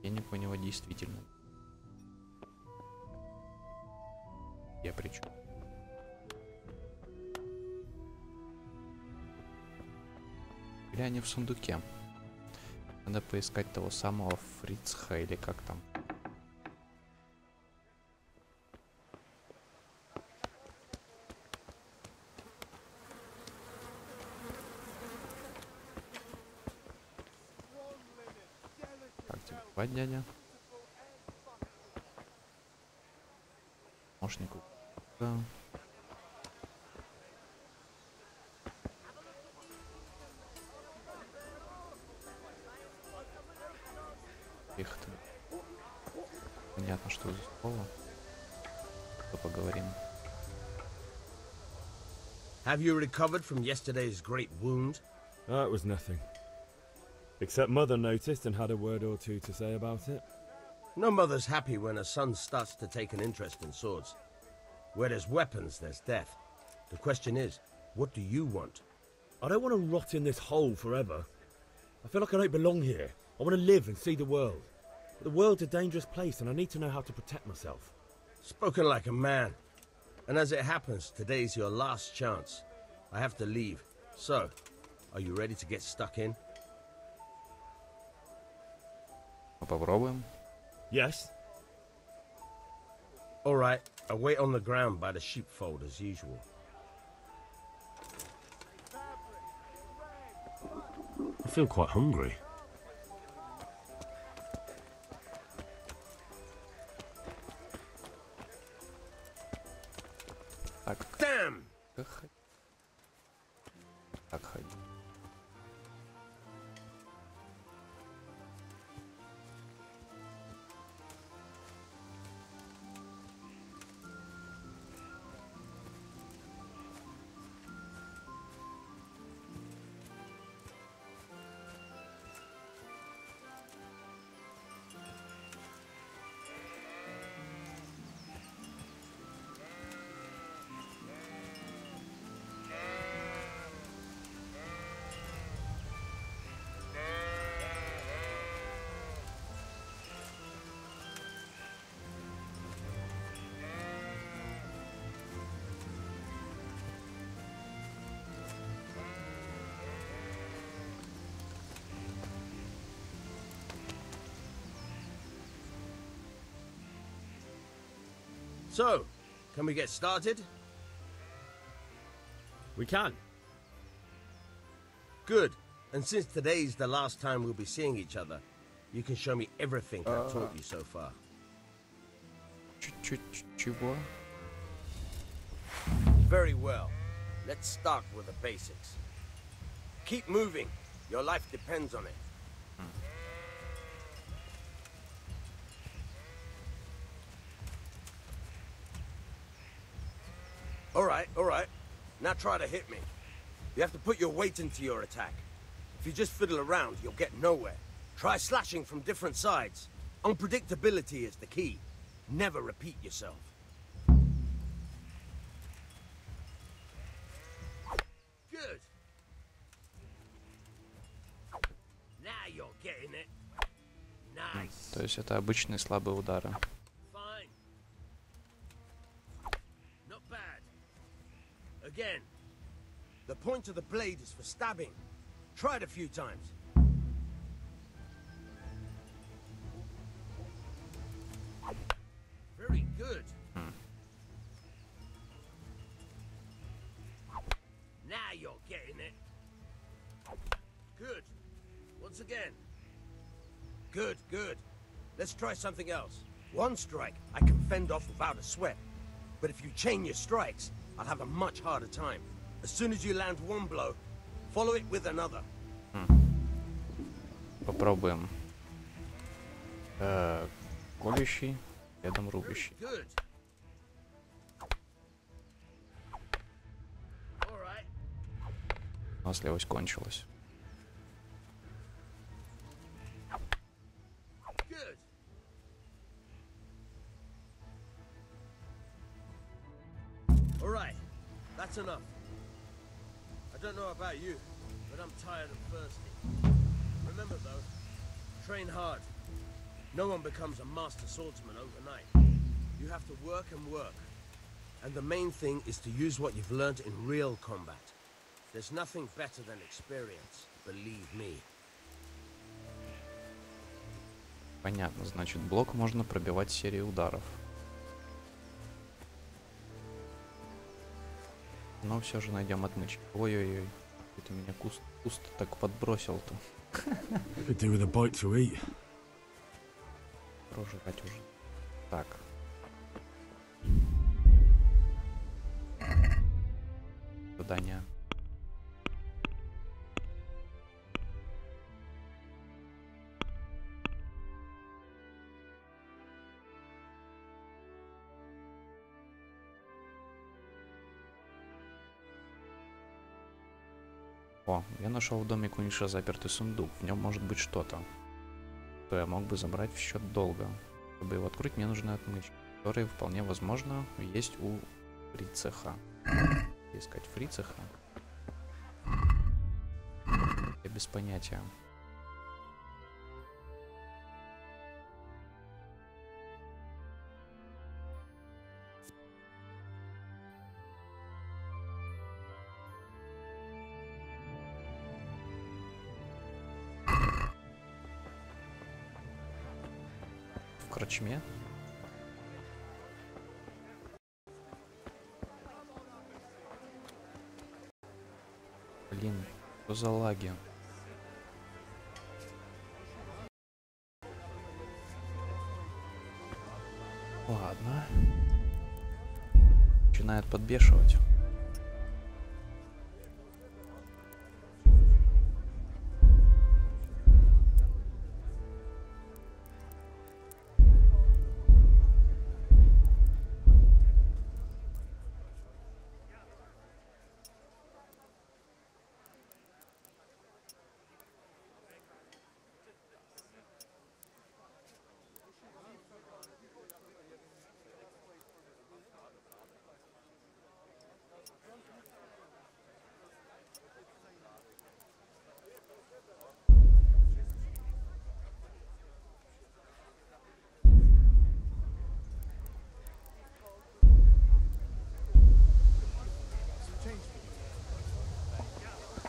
Денег у него действительно. Я причем. Или они в сундуке? Надо поискать того самого Фрицха или как там. Как тебя звать, дядя? Помощнику. Да. Их ты. Понятно, что за слово. То поговорим. Have you recovered from yesterday's great wound? Oh, it was nothing. Except Mother noticed and had a word or two to say about it. No mother's happy when her son starts to take an interest in swords. Where there's weapons, there's death. The question is, what do you want? I don't want to rot in this hole forever. I feel like I don't belong here. I want to live and see the world. But the world's a dangerous place and I need to know how to protect myself. Spoken like a man. And as it happens, today's your last chance. I have to leave. So, are you ready to get stuck in? Попробуем. Yes? All right, I'll wait on the ground by the sheepfold as usual. I feel quite hungry. Так. Damn! Так ходи. So, can we get started? We can. Good. And since today's the last time we'll be seeing each other, you can show me everything I've taught you so far. Чего? Very well. Let's start with the basics. Keep moving. Your life depends on it. All right. Now try to hit me. You have to put your weight into your attack. If you just fiddle around, you'll get nowhere. Try slashing from different sides. Unpredictability is the key. Never repeat yourself. Good. Now you're getting it. Nice. То есть это обычные слабые удары. Fine. Not bad. Again. The point of the blade is for stabbing. Try it a few times. Very good. Now you're getting it. Good. Once again. Good. Let's try something else. One strike, I can fend off without a sweat. But if you chain your strikes, I'll have a much harder time. As soon as you land one blow, follow it with another. Попробуем. Колющий, рядом рубящий. Good. All right. У нас левость кончилась. Good. All right. That's enough. I don't know about you, but I'm tired and thirsty. Remember though, train hard. No one becomes a master swordsman overnight. You have to work and work. And the main thing is to use what you've learned in real combat. There's nothing better than experience, believe me. Понятно, значит, блок можно пробивать серией ударов. Но все же найдем отмычки. Ой-ой-ой. Это меня куст так подбросил-то. Could do with a bite to eat. Прожрать уже. Так. Задание. О, я нашел в доме Куниша запертый сундук. В нем может быть что-то, что я мог бы забрать в счет долга. Чтобы его открыть, мне нужны отмычки, которые вполне возможно есть у Фрицеха. Искать Фрицеха? Я без понятия. В корчме? Блин, что за лаги? Ладно. Начинает подбешивать.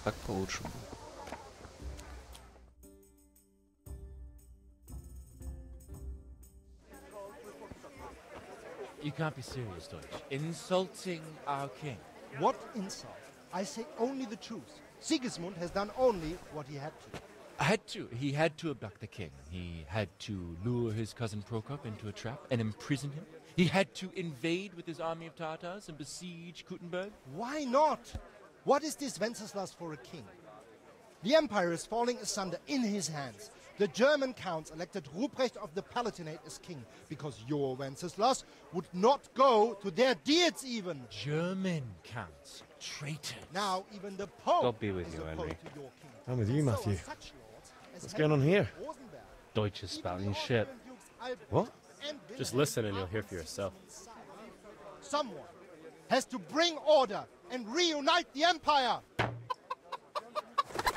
Так получше будет. You can't be serious, Deutsch. Insulting our king. What insult? I say only the truth. Sigismund has done only what he had to. He had to abduct the king. He had to lure his cousin Prokop into a trap and imprison him. He had to invade with his army of Tartars and besiege Kuttenberg. Why not? What is this Wenceslas for a king? The empire is falling asunder in his hands. The German counts elected Ruprecht of the Palatinate as king because your Wenceslas would not go to their deeds even. German counts. Traitors. Now even the Pope God be with is you, opposed Henry. to your king. I'm with you, So Matthew. are such lords as What's going on here? Rosenberg, Deutsch is spouting shit. What? and Just Wilhelm listen and you'll hear for yourself. Someone has to bring order and reunite the empire.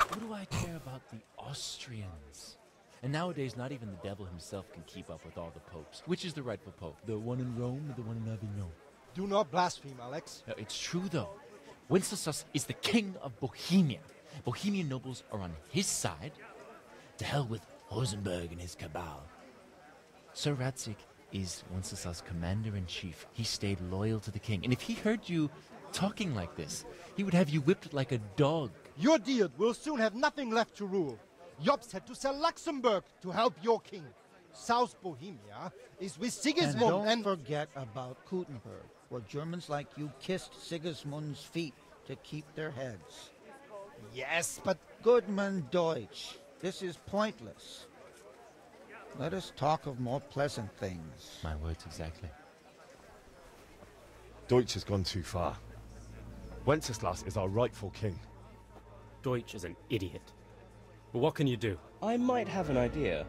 What do I care about the Austrians? And nowadays, not even the devil himself can keep up with all the popes. Which is the rightful pope? The one in Rome or the one in Avignon? Do not blaspheme, Alex. It's true, though. Wenceslas is the king of Bohemia. Bohemian nobles are on his side. To hell with Rosenberg and his cabal. Sir Radzik is Wenceslas' commander-in-chief. He stayed loyal to the king. And if he heard you talking like this, he would have you whipped like a dog. Your Diet will soon have nothing left to rule. Jobst had to sell Luxembourg to help your king. South Bohemia is with Sigismund and don't forget about Kuttenberg, where Germans like you kissed Sigismund's feet to keep their heads. Yes, but... Goodman Deutsch, this is pointless. Let us talk of more pleasant things. My words exactly. Deutsch has gone too far. Wenceslas is our rightful king. Deutsch is an idiot. But what can you do? I might have an idea.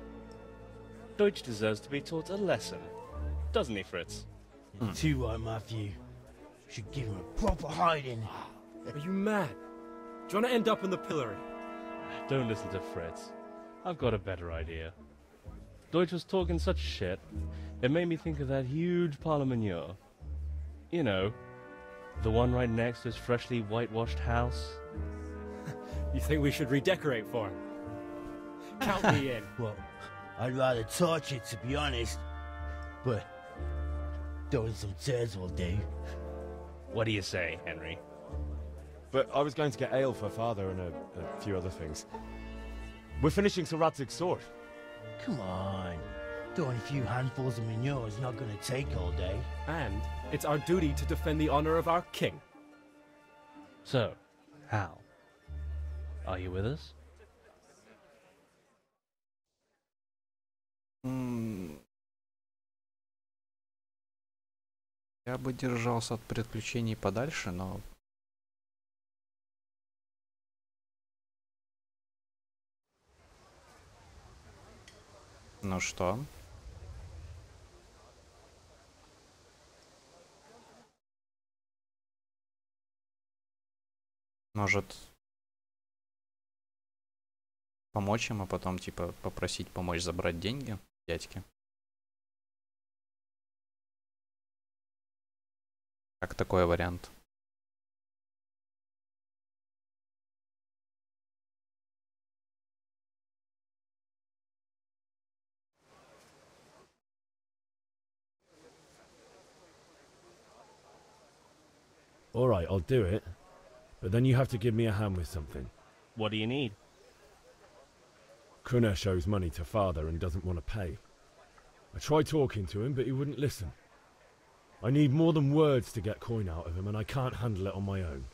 Deutsch deserves to be taught a lesson. Doesn't he, Fritz? Too right, Matthew. Should give him a proper hiding. Are you mad? Do you want to end up in the pillory? Don't listen to Fritz. I've got a better idea. Deutsch was talking such shit, it made me think of that huge parliament. You know, the one right next to his freshly whitewashed house. You think we should redecorate for him? Count me in. Well, I'd rather torch it, to be honest. But throwing some tears will do. What do you say, Henry? But I was going to get ale for Father and a few other things. We're finishing Sir Radzig's sword. Come on. Throwing a few handfuls of manure is not going to take all day. And it's our duty to defend the honor of our king. So, Hal, are you with us? Я бы держался от приключений подальше, но... Ну что? Может, помочь им, а потом, типа, попросить помочь забрать деньги дядьке? Как такой вариант? All right, I'll do it. But then you have to give me a hand with something. What do you need? Kunesh owes money to Father and doesn't want to pay. I tried talking to him, but he wouldn't listen. I need more than words to get coin out of him, and I can't handle it on my own.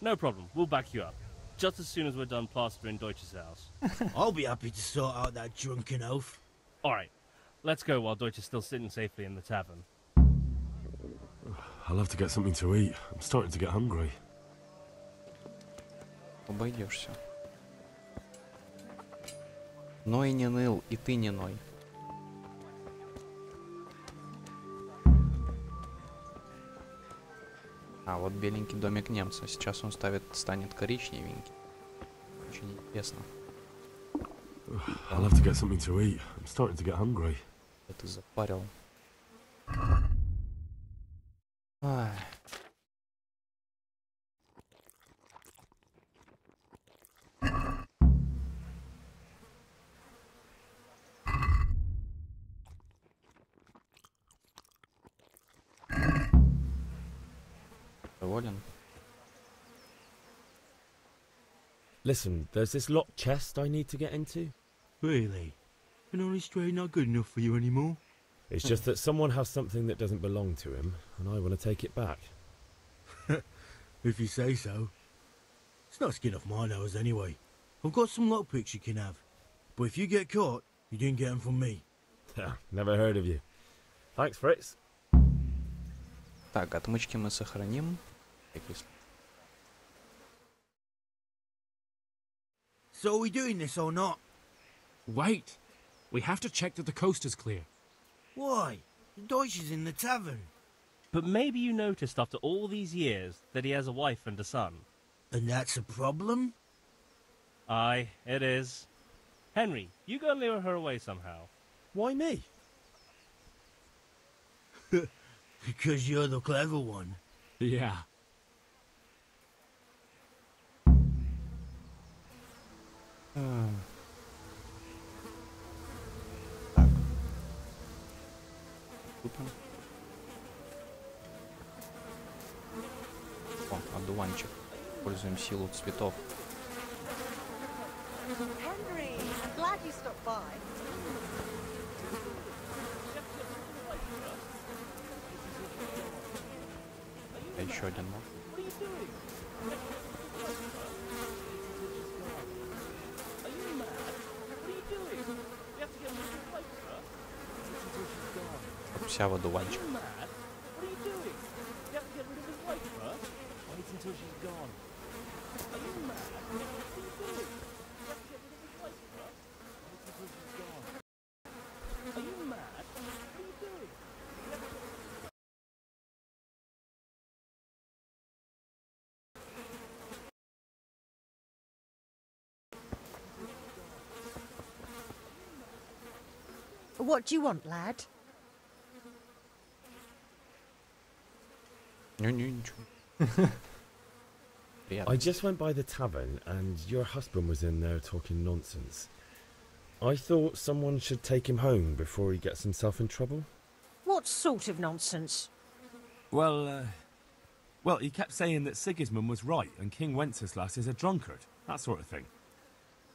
No problem, we'll back you up. Just as soon as we're done plastering Deutsch's house. I'll be happy to sort out that drunken oaf. Alright, let's go while Deutsch is still sitting safely in the tavern. I'll have to get something to eat. I'm starting to get hungry. Обойдешься. Ной не ныл, и ты не ной. А, вот беленький домик немца. Сейчас он станет коричневенький. Очень интересно. I'll have to get something to eat. I'm starting to get hungry. Это запарил. Ай. Доволен? Listen, there's this locked chest I need to get into. Really? An honest trade not good enough for you anymore? It's just that someone has something that doesn't belong to him, and I want to take it back. If you say so. It's not skin off my nose anyway. I've got some lockpicks you can have. But if you get caught, you didn't get them from me. Never heard of you. Thanks, Fritz. Так, отмычки мы сохраним. So are we doing this or not? Wait. We have to check that the coast is clear. Why? The Deutsch is in the tavern. But maybe you noticed after all these years that he has a wife and a son. And that's a problem? Aye, it is. Henry, you go and lure her away somehow. Why me? Because you're the clever one. Yeah. Так. Купим. О, одуванчик. Используем силу цветов. Henry, I'm glad you stopped by. Еще один мог. Вся в одуванчик. What do you want, lad? I just went by the tavern and your husband was in there talking nonsense. I thought someone should take him home before he gets himself in trouble. What sort of nonsense? Well, he kept saying that Sigismund was right and King Wenceslas is a drunkard, that sort of thing.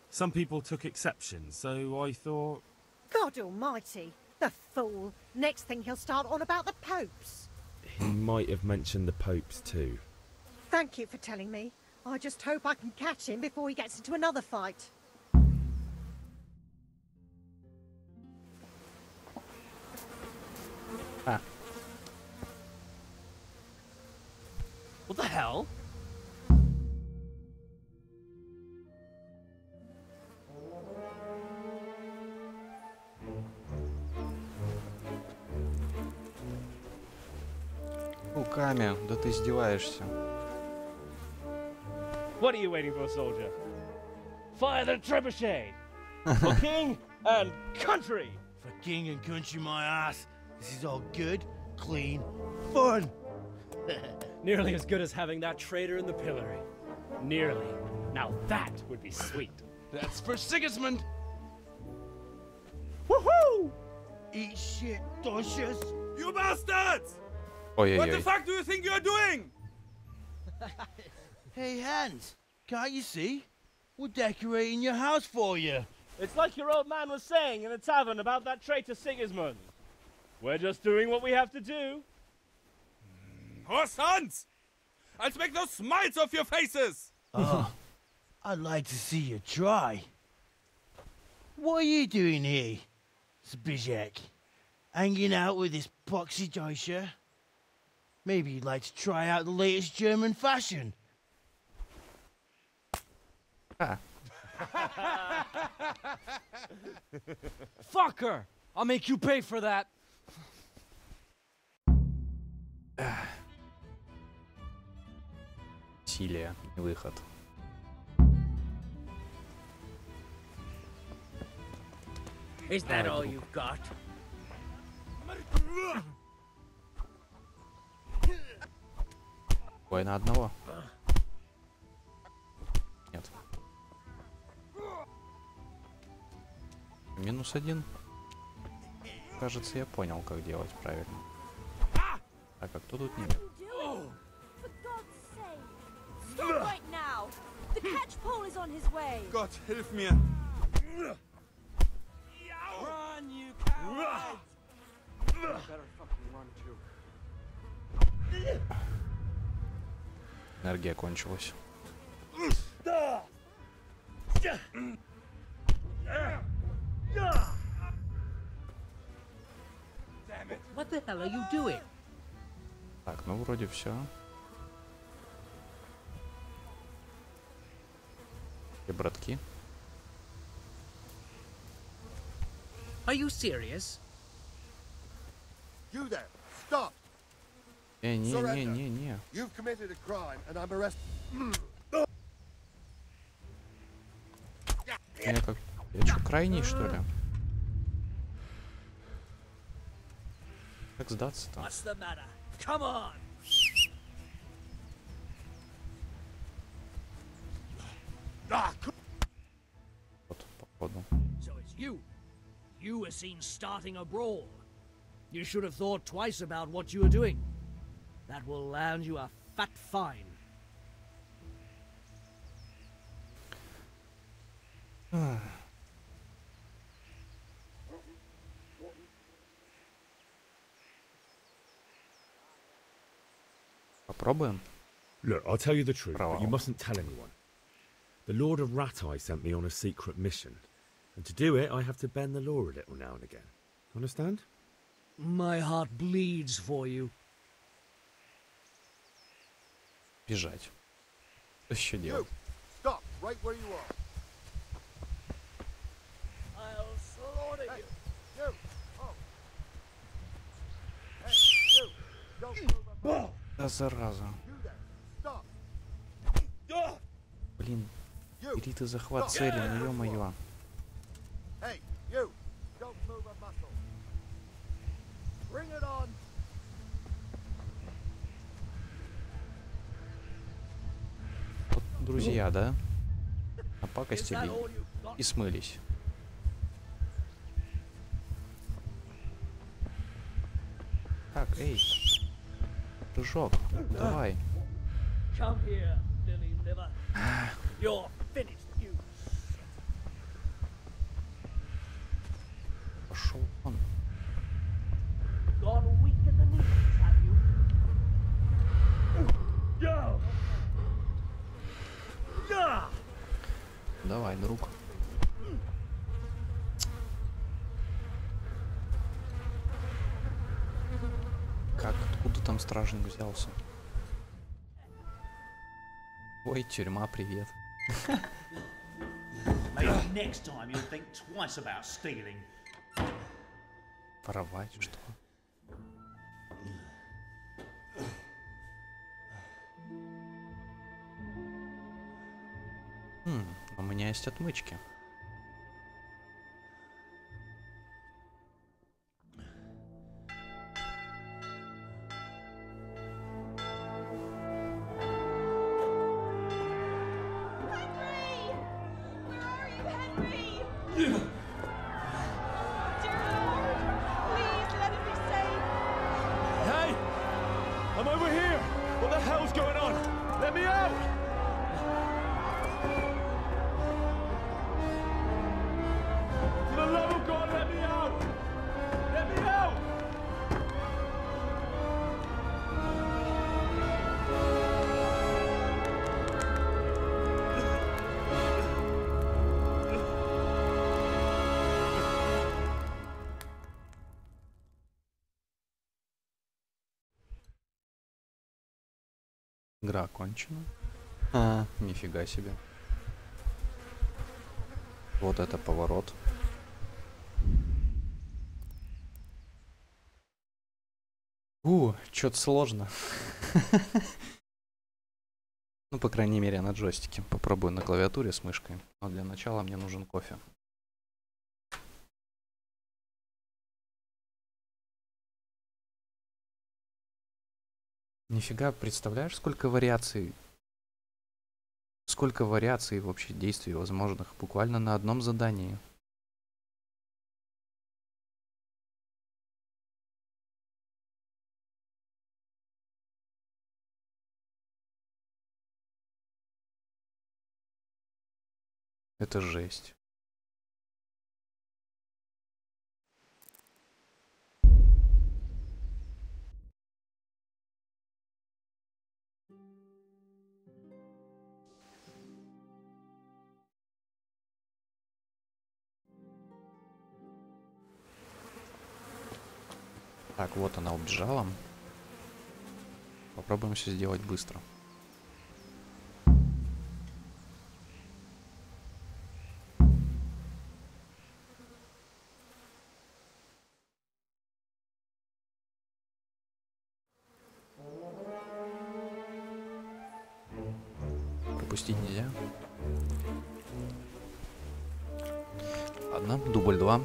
Some people took exception, so I thought... God almighty, the fool. Next thing he'll start on about the popes. He might have mentioned the popes too. Thank you for telling me. I just hope I can catch him before he gets into another fight. Ah. What the hell? Руками, да ты издеваешься. What are you waiting for, soldier? Fire the trebuchet! For king and country! For king and country, my ass. This is all good, clean, fun. Nearly as good as having that traitor in the pillory. Nearly. Now that would be sweet. That's for Sigismund! Woohoo! Eat shit, Docious. You bastards! Ой-ой-ой. What the fuck do you think you're doing? Hey, Hans, can't you see? We're decorating your house for you. It's like your old man was saying in the tavern about that traitor Sigismund. We're just doing what we have to do. Horse Hans! I'll make those smiles off your faces! Oh, I'd like to see you try. What are you doing here, Zbyszek? Hanging out with this poxy Deutscher? Maybe you'd like to try out the latest German fashion. Ah. Fucker! I'll make you pay for that. Силия, не выход. Is that all you've got? Бой на одного? Нет. -1. Кажется, я понял, как делать правильно. Так, а кто тут нет? Stop right now! The catchpole is on his way! Gott, hilf mir! Run, you cowards! Better fucking run too. Энергия кончилась. What the hell are you doing? Так, ну вроде все. И братки. Are you serious? You there, stop! Не. You've committed a crime and I'm arrested. Я что, крайний, что ли? Как сдаться-то? What's the matter? Come on! Вот, походу. So it's you. You were seen starting a brawl. You should have thought twice about what you were doing. That will land you a fat fine. Попробуем? Look, I'll tell you the truth, but you Провал. mustn't tell anyone. The Lord of Ratai sent me on a secret mission, and to do it, I have to bend the law a little now and again. Understand? My heart bleeds for you. Бежать. Что еще делать? Stop right where you are. I'll slaughter you. You. Oh. Hey, you. Don't move a muscle. Да зараза. You there. Stop. Блин. Бери ты захват цели, ну ё-моё. Hey, you. Don't move a muscle. Bring it on. Вот друзья, да? Напакостили и смылись. эй. Прыжок, давай. Come here, lily liver. You're finished, you. Пошел он. Gone weak in the knees, have you? Yo! Yeah! Давай, друг. Как, откуда там стражник взялся? Ой, тюрьма, привет. Maybe next time you'll think twice about stealing. Воровать, что? У меня есть отмычки. Hey! I'm over here! What the hell's going on? Let me out! For the love of God, let me out! Let me out! Игра окончена. Нифига себе. Вот это поворот. Чё-то сложно. Ну, по крайней мере, на джойстике. Попробую на клавиатуре с мышкой. Но для начала мне нужен кофе. Нифига, представляешь, сколько вариаций вообще действий возможных буквально на одном задании. Это жесть. Так, вот она убежала. Попробуем все сделать быстро. Пропустить нельзя. Ладно, дубль 2.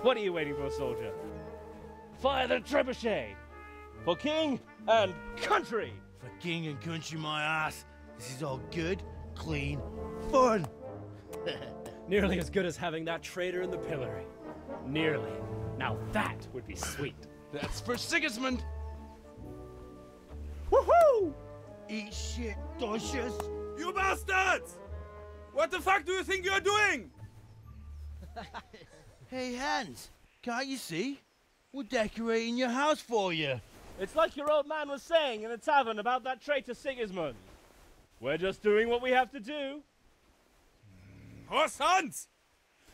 What are you waiting for, soldier? Fire the trebuchet! For king and country! For king and country, my ass. This is all good, clean, fun. Nearly as good as having that traitor in the pillory. Nearly. Now that would be sweet. That's for Sigismund! Woohoo! Eat shit, Docious. You bastards! What the fuck do you think you're doing? Hey, Hans, can't you see? We're decorating your house for you. It's like your old man was saying in the tavern about that traitor Sigismund. We're just doing what we have to do. Horse Hans!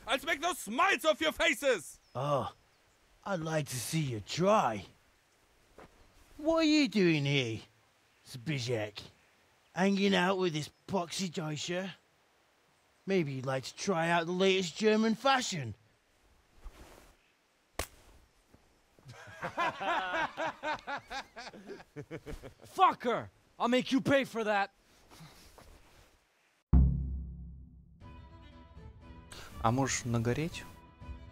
I'll make those smiles off your faces! Oh, I'd like to see you try. What are you doing here, Zbyszek? Hanging out with this poxy Deutscher? Maybe you'd like to try out the latest German fashion. Fuck her! I'll make you pay for that. А можешь нагореть?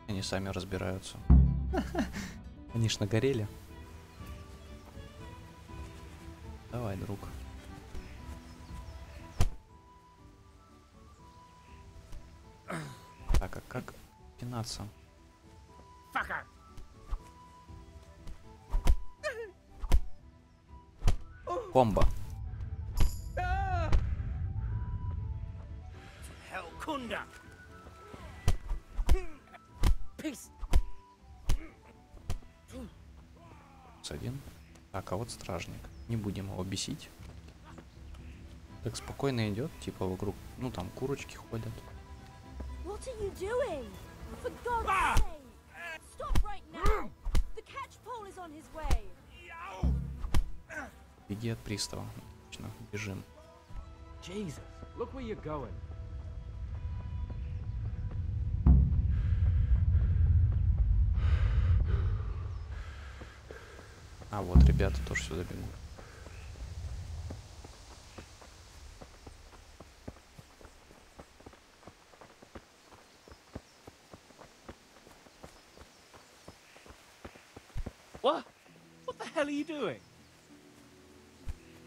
Они сами разбираются. Они ж нагорели. Давай, друг. Так, а как пинаться? Fucker! Комбо. Hell, Kunda! Peace! Один. Так, а вот стражник. Не будем его бесить. Так спокойно идет, типа вокруг, ну там курочки ходят. What are you doing? For God's sake! Stop right now! The catch pole is on his way! Беги от пристава. Отлично, бежим. Jesus, look where you're going. А вот ребята тоже сюда бегут. What? What the hell are you doing?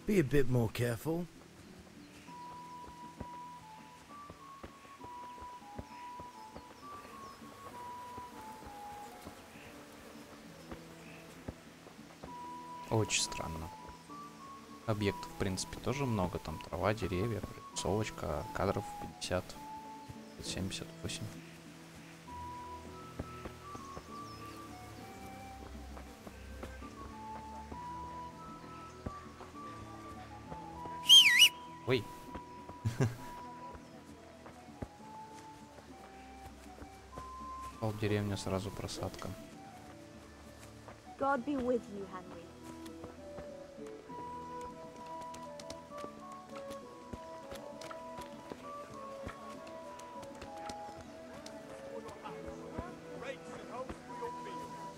Be a bit more careful. Очень странно. Объектов, в принципе, тоже много. Там трава, деревья, прорисовочка, кадров 50, 78. Ой. Пол деревня, сразу просадка. God be with you, Henry.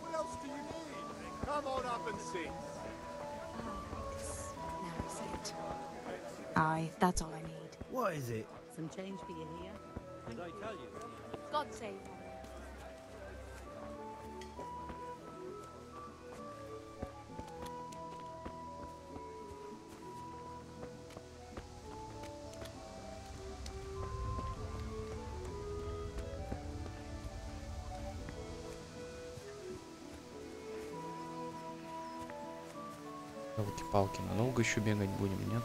What else do you need? Come on up and see. Now I see it. Aye, that's all I need. What is it? Some change for you here? Did I tell you? God save you. Елки-палки, надолго еще бегать будем, нет?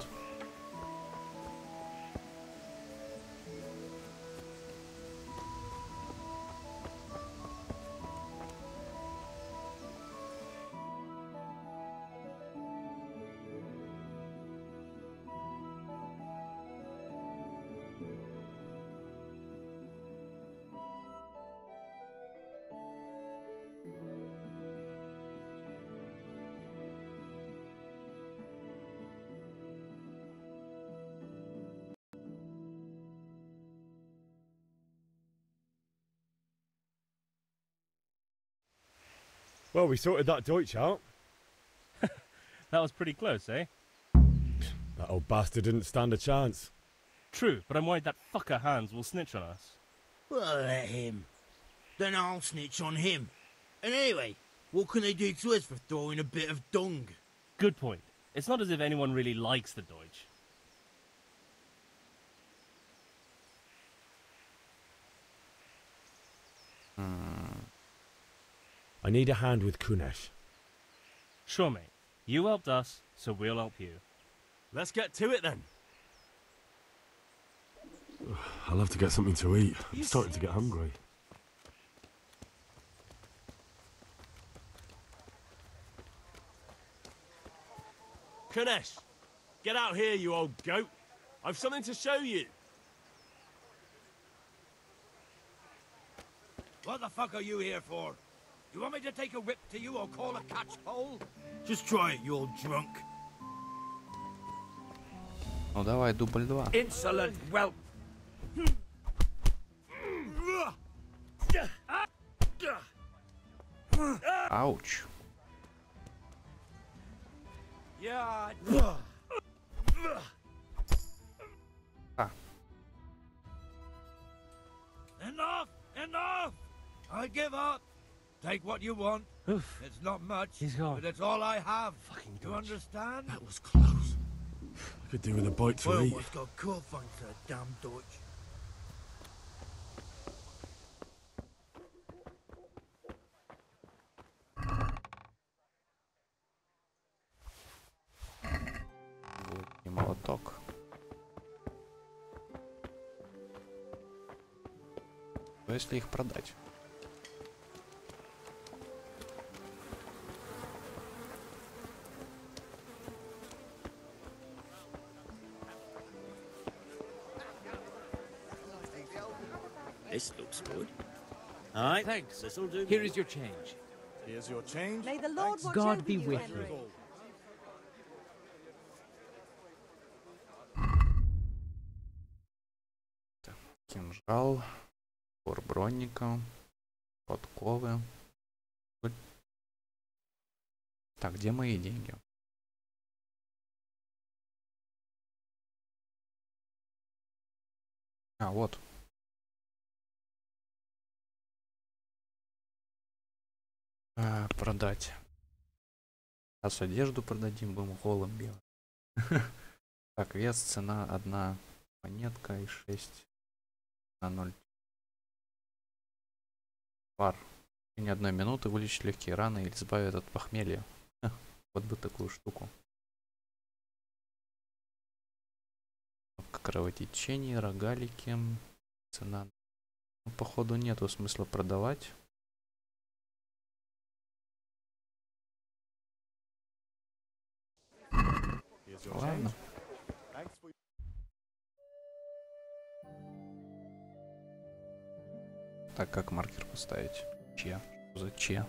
Well, we sorted that Deutsch out. That was pretty close, eh? That old bastard didn't stand a chance. True, but I'm worried that fucker Hans will snitch on us. Well, let him. Then I'll snitch on him. And anyway, what can they do to us for throwing a bit of dung? Good point. It's not as if anyone really likes the Deutsch. I need a hand with Kunesh. Sure, mate. You helped us, so we'll help you. Let's get to it then. I'll have to get something to eat. I'm starting to get hungry. Kunesh, get out here, you old goat. I've something to show you. What the fuck are you here for? You want me to take a rip to you or call a catch pole? Just try it, you old drunk. Ну давай, дубль 2. Insolent whelp. Ауч. Yeah. А. Enough! Enough! I give up. Take what you want. It's not much, He's gone. but it's all I have. Fucking You understand? That was close. I could do with a bite to I eat. almost got caught for that damn Deutsch. И молоток. Что если их продать? This looks good. All right, thanks. This'll do. Here is your change. Here's your change. May the Lord watch God over be you, with Henry. you. Кинжал, пор бронника, подковы. Так, где мои деньги? А, вот. Продать. Сейчас одежду продадим, будем голым бегать. Так, вес, цена, 1 монетка и 6 на 0. Пар. В течение 1 минуты вылечит легкие раны или избавит от похмелья. Вот бы такую штуку. Кровотечение, рогалики. Цена. Ну, походу нету смысла продавать. Ладно. Так, как маркер поставить? Че? Что за че?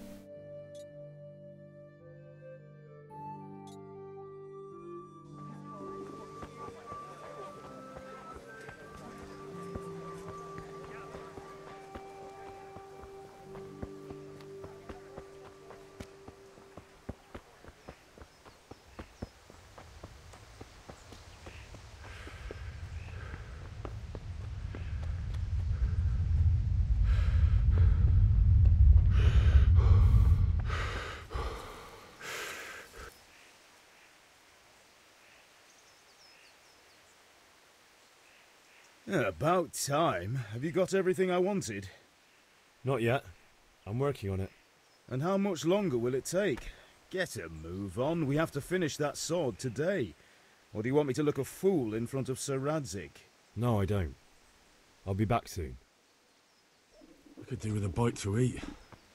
About time. Have you got everything I wanted? Not yet. I'm working on it. And how much longer will it take? Get a move on. We have to finish that sword today. Or do you want me to look a fool in front of Sir Radzik? No, I don't. I'll be back soon. I could do with a bite to eat.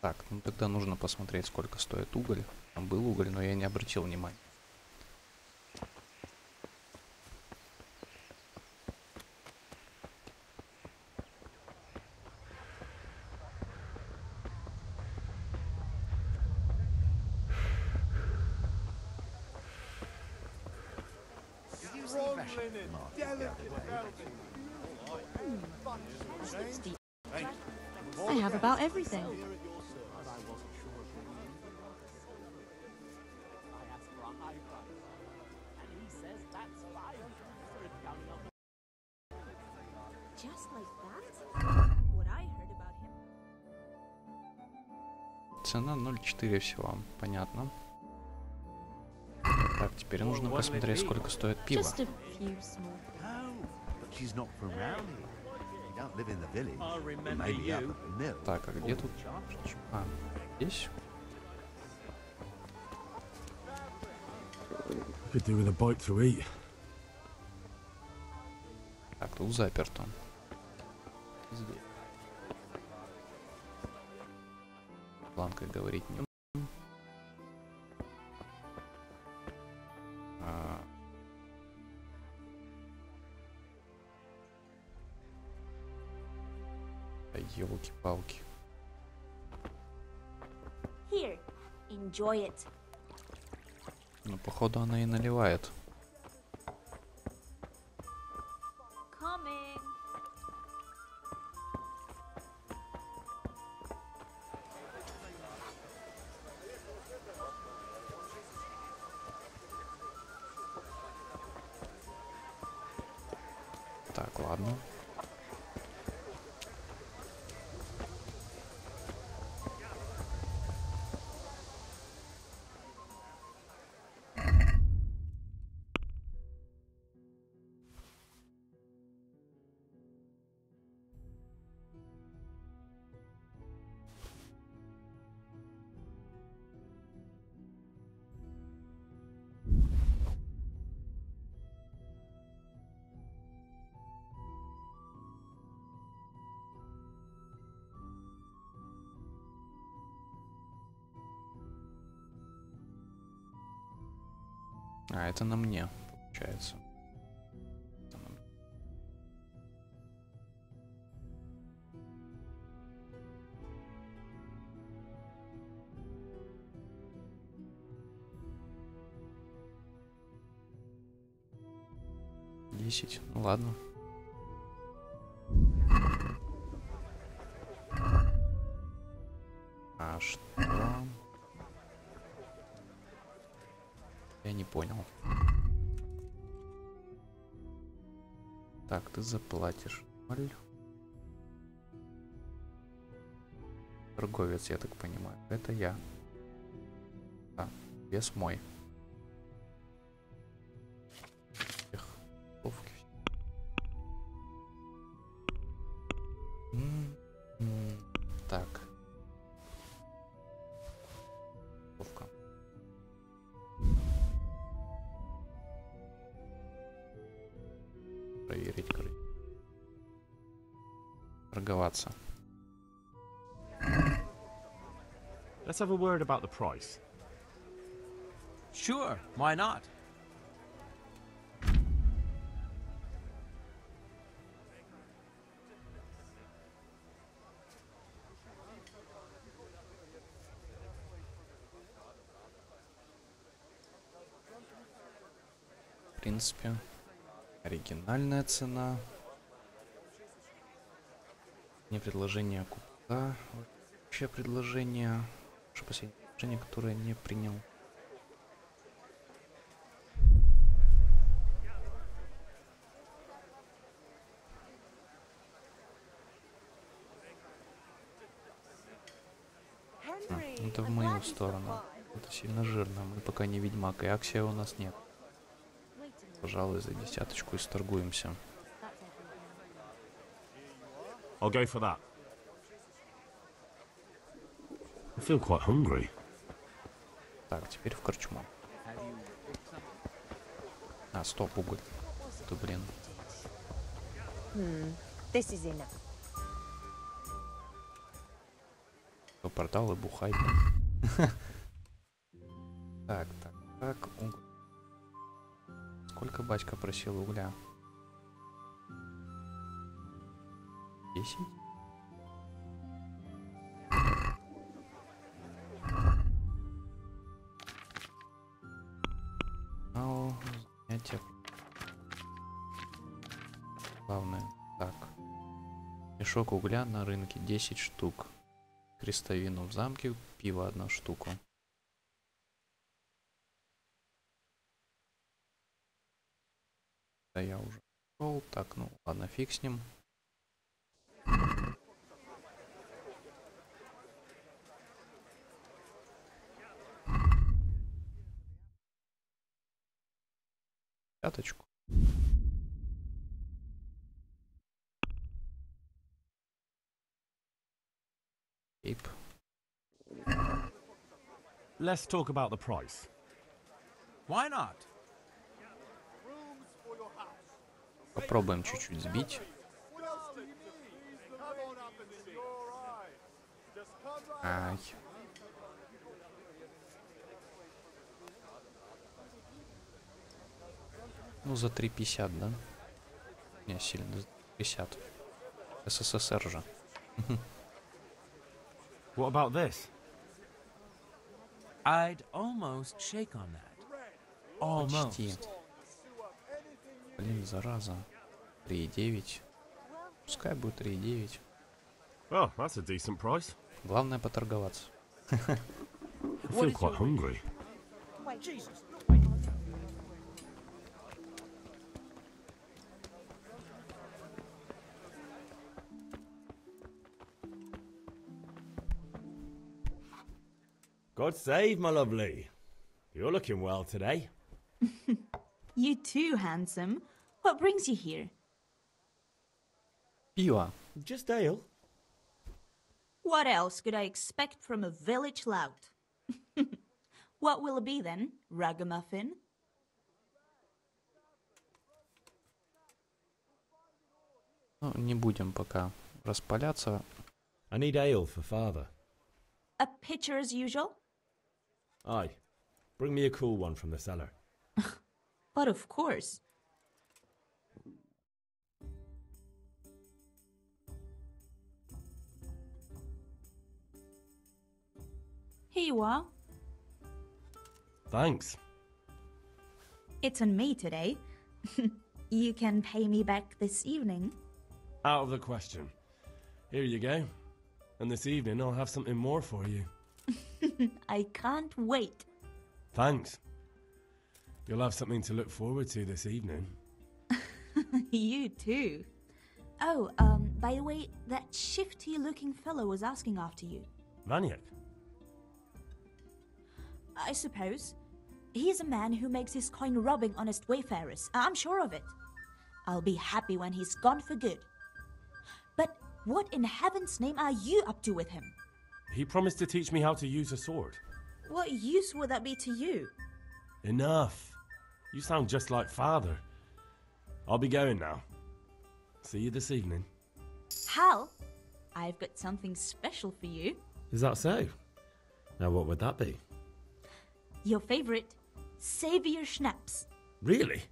Так, ну тогда нужно посмотреть, сколько стоит уголь. Там был уголь, но я не обратил внимания. I have about everything. Just like that? What I heard about him. Цена 0,4 всего. Понятно. Так, теперь нужно посмотреть, сколько стоит пиво. Just a few small. But she's not from round here. You don't live in the village. Maybe up at the mill. Так, а где тут? А, здесь? I could do with a bite to eat. Так, тут заперто. Здесь. Планкой говорить не будем. Елки-палки. Here, enjoy it. Ну, походу, она и наливает. Coming. Так, ладно. А, это на мне, получается. Это на мне. Десять. Ну ладно. А что? Я не понял. Так, ты заплатишь 0. Торговец, я так понимаю. Это я. Да, вес мой. Эх, ловкий. Так. Ловко. Проверить, короче. Торговаться. Let's have a word about the price. Sure, why not? В принципе, оригинальная цена. Не предложение купца. Вообще предложение. Что последнее предложение, которое не принял. Это в мою сторону. Это сильно жирно. Мы пока не ведьмак, и акция у нас нет. Пожалуй, за десяточку и сторгуемся. I'll go for that. I feel quite hungry. Так, теперь в корчму. А, стоп, уголь. Ты, блин. This is enough. Портал и бухай. Так, уголь. Сколько батька просил угля? 10? Занятие. Главное. Так. Мешок угля на рынке 10 штук. Крестовину в замке, пиво 1 штуку. Да я уже шел. Так, ну ладно, фиг с ним. Пяточку. Кейп. Let's talk about the price. Why not? Попробуем чуть-чуть сбить. Ай. Ну, за 3,50, да? Не, сильно, за 50. СССР же. What about this? I'd almost shake on that. Almost. Почти. Блин, зараза. 3,9. Пускай будет 3,9. Well, that's a decent price. Главное поторговаться. I feel quite hungry. Jesus. God save, my lovely. You're looking well today. You too, handsome. What brings you here? Пиво. Just ale. What else could I expect from a village lout? What will it be then, ragamuffin? Ну, не будем пока распаляться. I need ale for father. A pitcher as usual? Aye. Bring me a cool one from the cellar. But of course. Here you are. Thanks. It's on me today. You can pay me back this evening. Out of the question. Here you go. And this evening I'll have something more for you. I can't wait. Thanks. You'll have something to look forward to this evening. You too. Oh, by the way, that shifty-looking fellow was asking after you. Maniac? I suppose. He's a man who makes his coin robbing honest wayfarers. I'm sure of it. I'll be happy when he's gone for good. But what in heaven's name are you up to with him? He promised to teach me how to use a sword. What use would that be to you? Enough. You sound just like Father. I'll be going now. See you this evening. Hal, I've got something special for you. Is that so? Now what would that be? Your favorite Savior Schnapps. Really?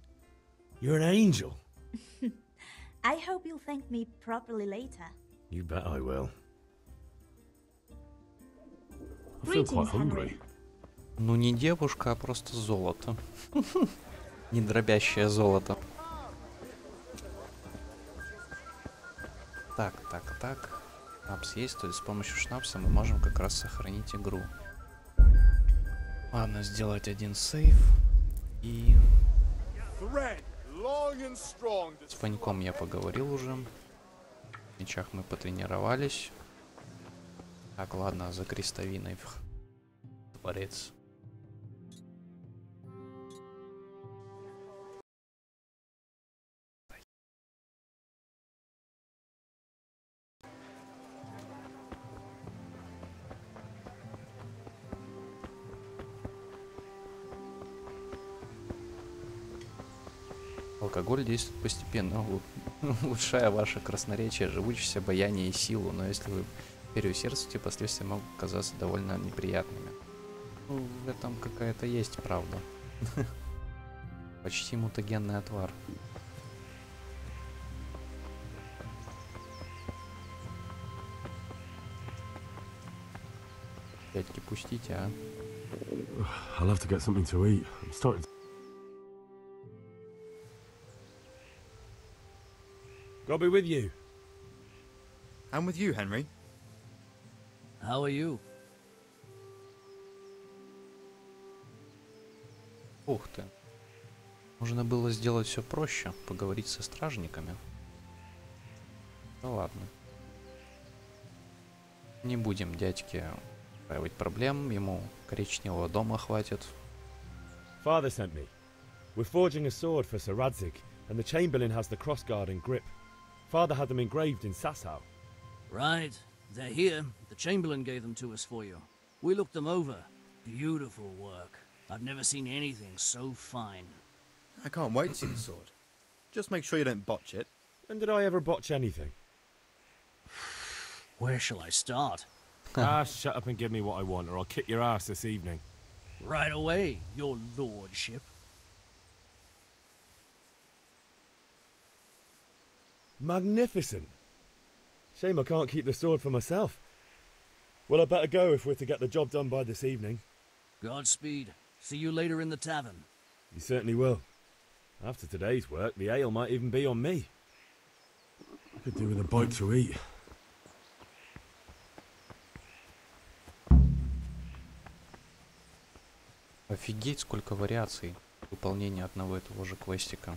You're an angel. I hope you'll thank me properly later. You bet I will. I feel quite hungry. Ну не девушка, а просто золото. Не дробящее золото. Так. Шнапс есть, то есть с помощью шнапса мы можем как раз сохранить игру. Ладно, сделать один сейв. И... С Фаньком я поговорил уже. В мечах мы потренировались. Так, ладно, за крестовиной в дворец. Алкоголь действует постепенно, улучшая ваше красноречие, живучесть, обаяние и силу, но если вы переусердствуете, последствия могут оказаться довольно неприятными. Ну, в этом какая-то есть правда. Почти мутагенный отвар. Дядьки, пустите, а? I'll have to get something to eat. I'm starting to... God be with you. And with you, Henry. How are you? Ух ты. Можно было сделать все проще, поговорить со стражниками. Ну ладно. Не будем дядьке устраивать проблем, ему коричневого дома хватит. Father sent me. We're forging a sword for Sir Radzig, and the Chamberlain has the crossguard and grip. Father had them engraved in Sasau. Right. They're here. The Chamberlain gave them to us for you. We looked them over. Beautiful work. I've never seen anything so fine. I can't wait to see the sword. Just make sure you don't botch it. When did I ever botch anything? Where shall I start? Shut up and give me what I want, or I'll kick your ass this evening. Right away, your lordship. Magnificent. Shame I can't keep the sword for myself. Well, I better go if we're to get the job done by this evening. Godspeed. See you later in the tavern. You certainly will. After today's work, the ale might even be on me. I could do with a bite to eat. Офигеть, сколько вариаций выполнения одного и того же квестика.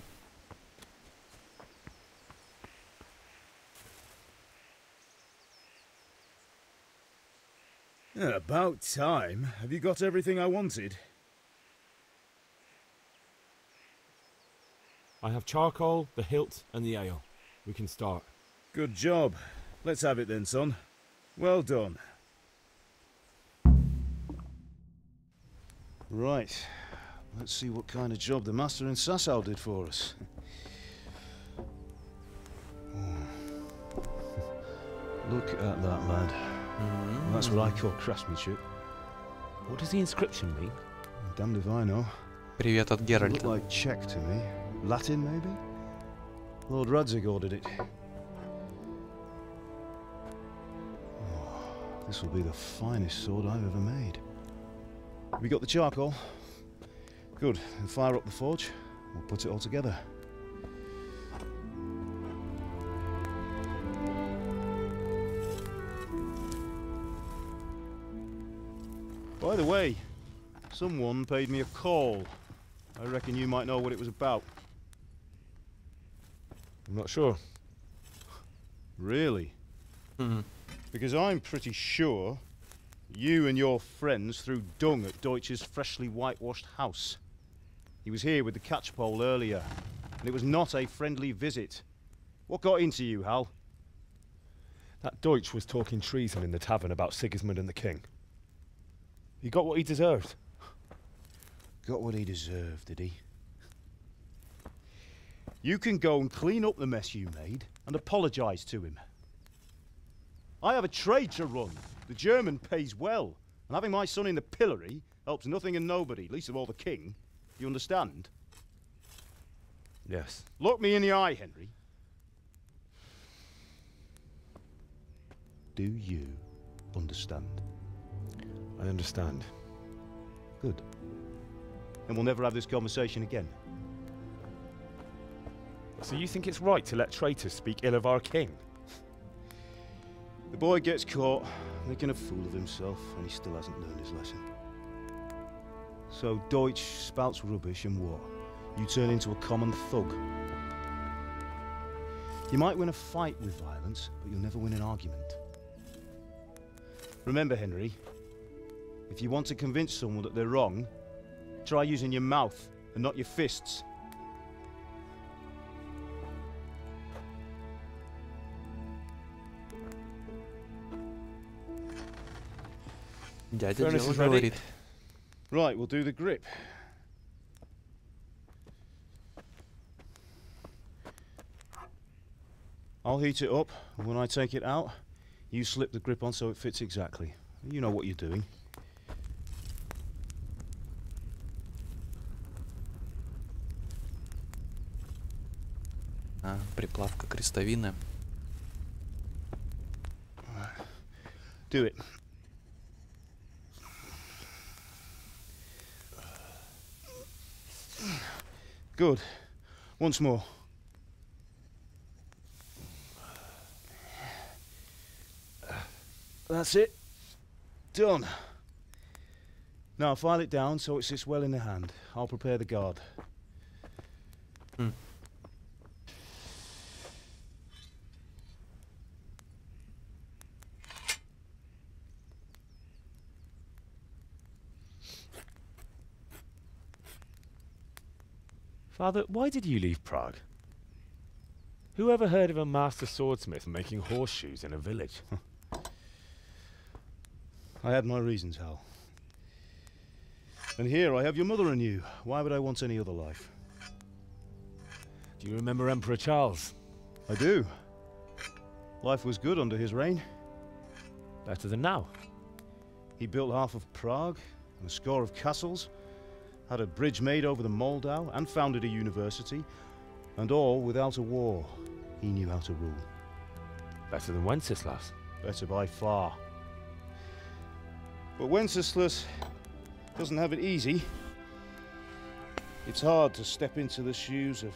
About time. Have you got everything I wanted? I have charcoal, the hilt, and the ale. We can start. Good job. Let's have it then, son. Well done. Right. Let's see what kind of job the master in Sasau did for us. Look at that, lad. That's what I call craftsmanship. What does the inscription mean? Damned if I know. Привет от Геральта. Looked like Czech to me. Latin, maybe? Lord Radzig ordered it. Oh, this will be the finest sword I've ever made. Have you got the charcoal? Good. Then fire up the forge. We'll put it all together. By the way, someone paid me a call. I reckon you might know what it was about. I'm not sure. Really? Because I'm pretty sure you and your friends threw dung at Deutsch's freshly whitewashed house. He was here with the catchpole earlier, and it was not a friendly visit. What got into you, Hal? That Deutsch was talking treason in the tavern about Sigismund and the king. He got what he deserved. Got what he deserved, did he? You can go and clean up the mess you made and apologise to him. I have a trade to run. The German pays well, and having my son in the pillory helps nothing and nobody, least of all the king. You understand? Yes. Look me in the eye, Henry. Do you understand? I understand. Good. Then we'll never have this conversation again. So you think it's right to let traitors speak ill of our king? The boy gets caught, making a fool of himself, and he still hasn't learned his lesson. So Deutsch spouts rubbish, and what? You turn into a common thug. You might win a fight with violence, but you'll never win an argument. Remember, Henry, if you want to convince someone that they're wrong, try using your mouth and not your fists. Дядя дело говорит. Right, we'll do the grip. I'll heat it up, and when I take it out, you slip the grip on so it fits exactly. You know what you're doing. Приплавка крестовины. Do it. Good. Once more. That's it. Done. Now file it down so it sits well in the hand. I'll prepare the guard. Father, why did you leave Prague? Who ever heard of a master swordsmith making horseshoes in a village? I had my reasons, Hal. And here I have your mother and you. Why would I want any other life? Do you remember Emperor Charles? I do. Life was good under his reign. Better than now. He built half of Prague, and a score of castles, had a bridge made over the Moldau, and founded a university, and all without a war. He knew how to rule. Better than Wenceslas. Better by far. But Wenceslas doesn't have it easy. It's hard to step into the shoes of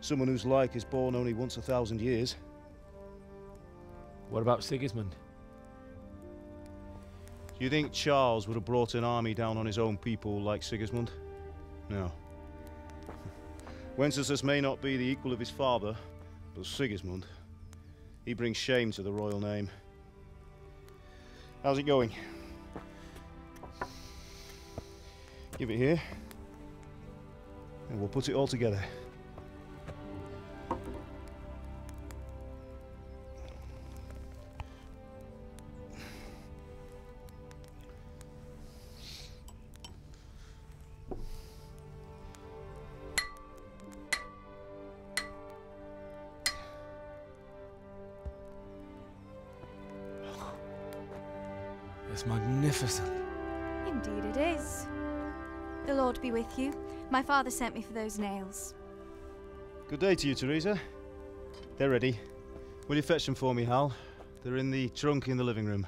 someone whose like is born only once 1,000 years. What about Sigismund? Do you think Charles would have brought an army down on his own people like Sigismund? No. Wenceslas may not be the equal of his father, but Sigismund, he brings shame to the royal name. How's it going? Give it here, and we'll put it all together. It's magnificent. Indeed it is. The Lord be with you. My father sent me for those nails. Good day to you, Teresa. They're ready. Will you fetch them for me, Hal? They're in the trunk in the living room.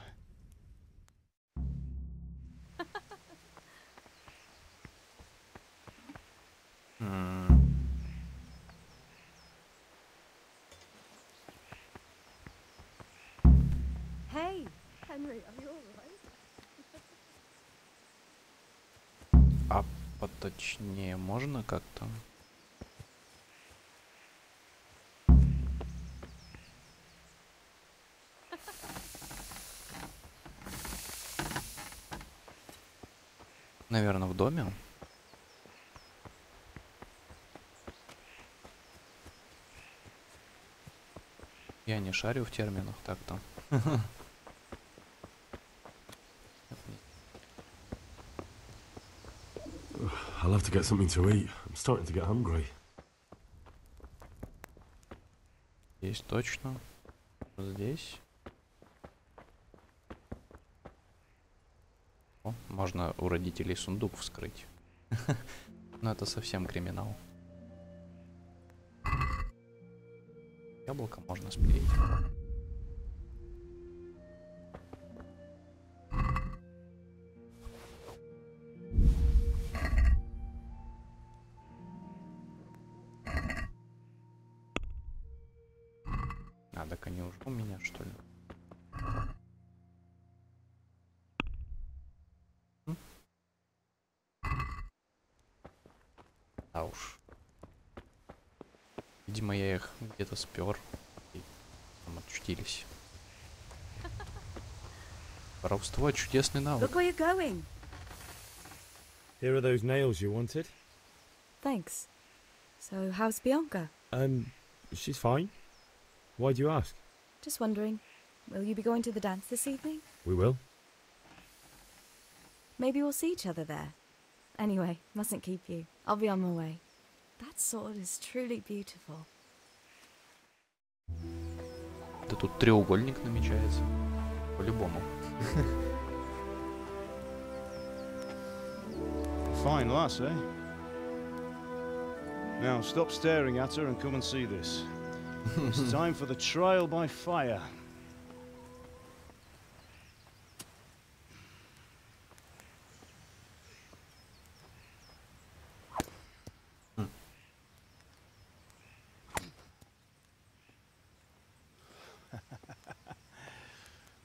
Hey, Henry, are you alright? А поточнее можно как-то? Наверное, в доме. Я не шарю в терминах так-то. I'll have to get something to eat. I'm starting to get hungry. Здесь точно. Здесь. О, можно у родителей сундук вскрыть. Но это совсем криминал. Яблоко можно сплеить. А, так они уже у меня, что ли? А уж. Видимо, я их где-то спер и там очутились. Воровство — чудесный навык. Look where you're going. Here are those nails you wanted. Thanks. So, how's Bianca? She's fine. Why do you ask? Just wondering. Will you be going to the dance this evening? We will. Maybe we'll see each other there. Anyway, mustn't keep you. I'll be on my way. That sword is truly beautiful. Да тут треугольник намечается. По-любому. Fine lass, eh? Now stop staring at her and come and see this. It's time for the trial by fire.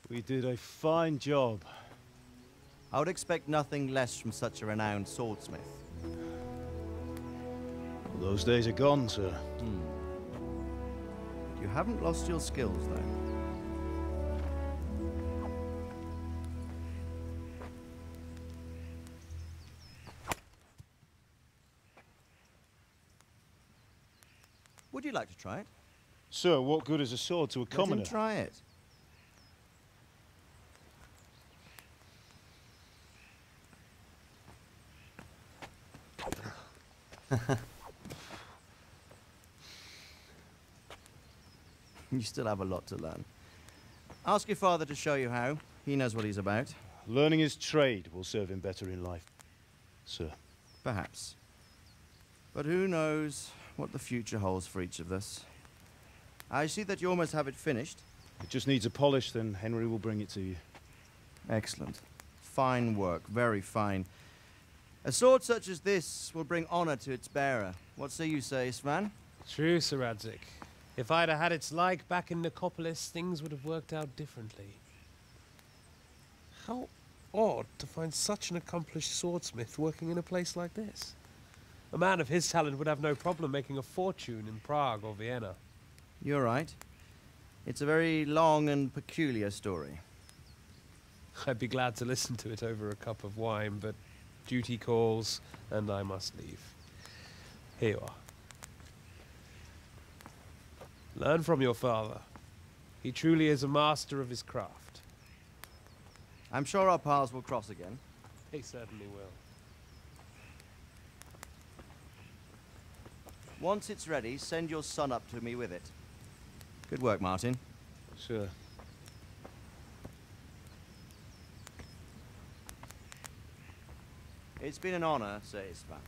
We did a fine job. I would expect nothing less from such a renowned swordsmith. Well, those days are gone, sir. You haven't lost your skills, though. Would you like to try it? Sir, what good is a sword to a commoner? Let him try it. You still have a lot to learn. Ask your father to show you how. He knows what he's about. Learning his trade will serve him better in life, sir. Perhaps. But who knows what the future holds for each of us. I see that you almost have it finished. It just needs a polish, then Henry will bring it to you. Excellent. Fine work, very fine. A sword such as this will bring honor to its bearer. What say you, Svan? True, Sir Radzik. If I'd have had its like back in Nicopolis, things would have worked out differently. How odd to find such an accomplished swordsmith working in a place like this. A man of his talent would have no problem making a fortune in Prague or Vienna. You're right. It's a very long and peculiar story. I'd be glad to listen to it over a cup of wine, but duty calls, and I must leave. Here you are. Learn from your father. He truly is a master of his craft. I'm sure our paths will cross again. He certainly will. Once it's ready, send your son up to me with it. Good work, Martin. Sure. It's been an honor, Sir Istvan.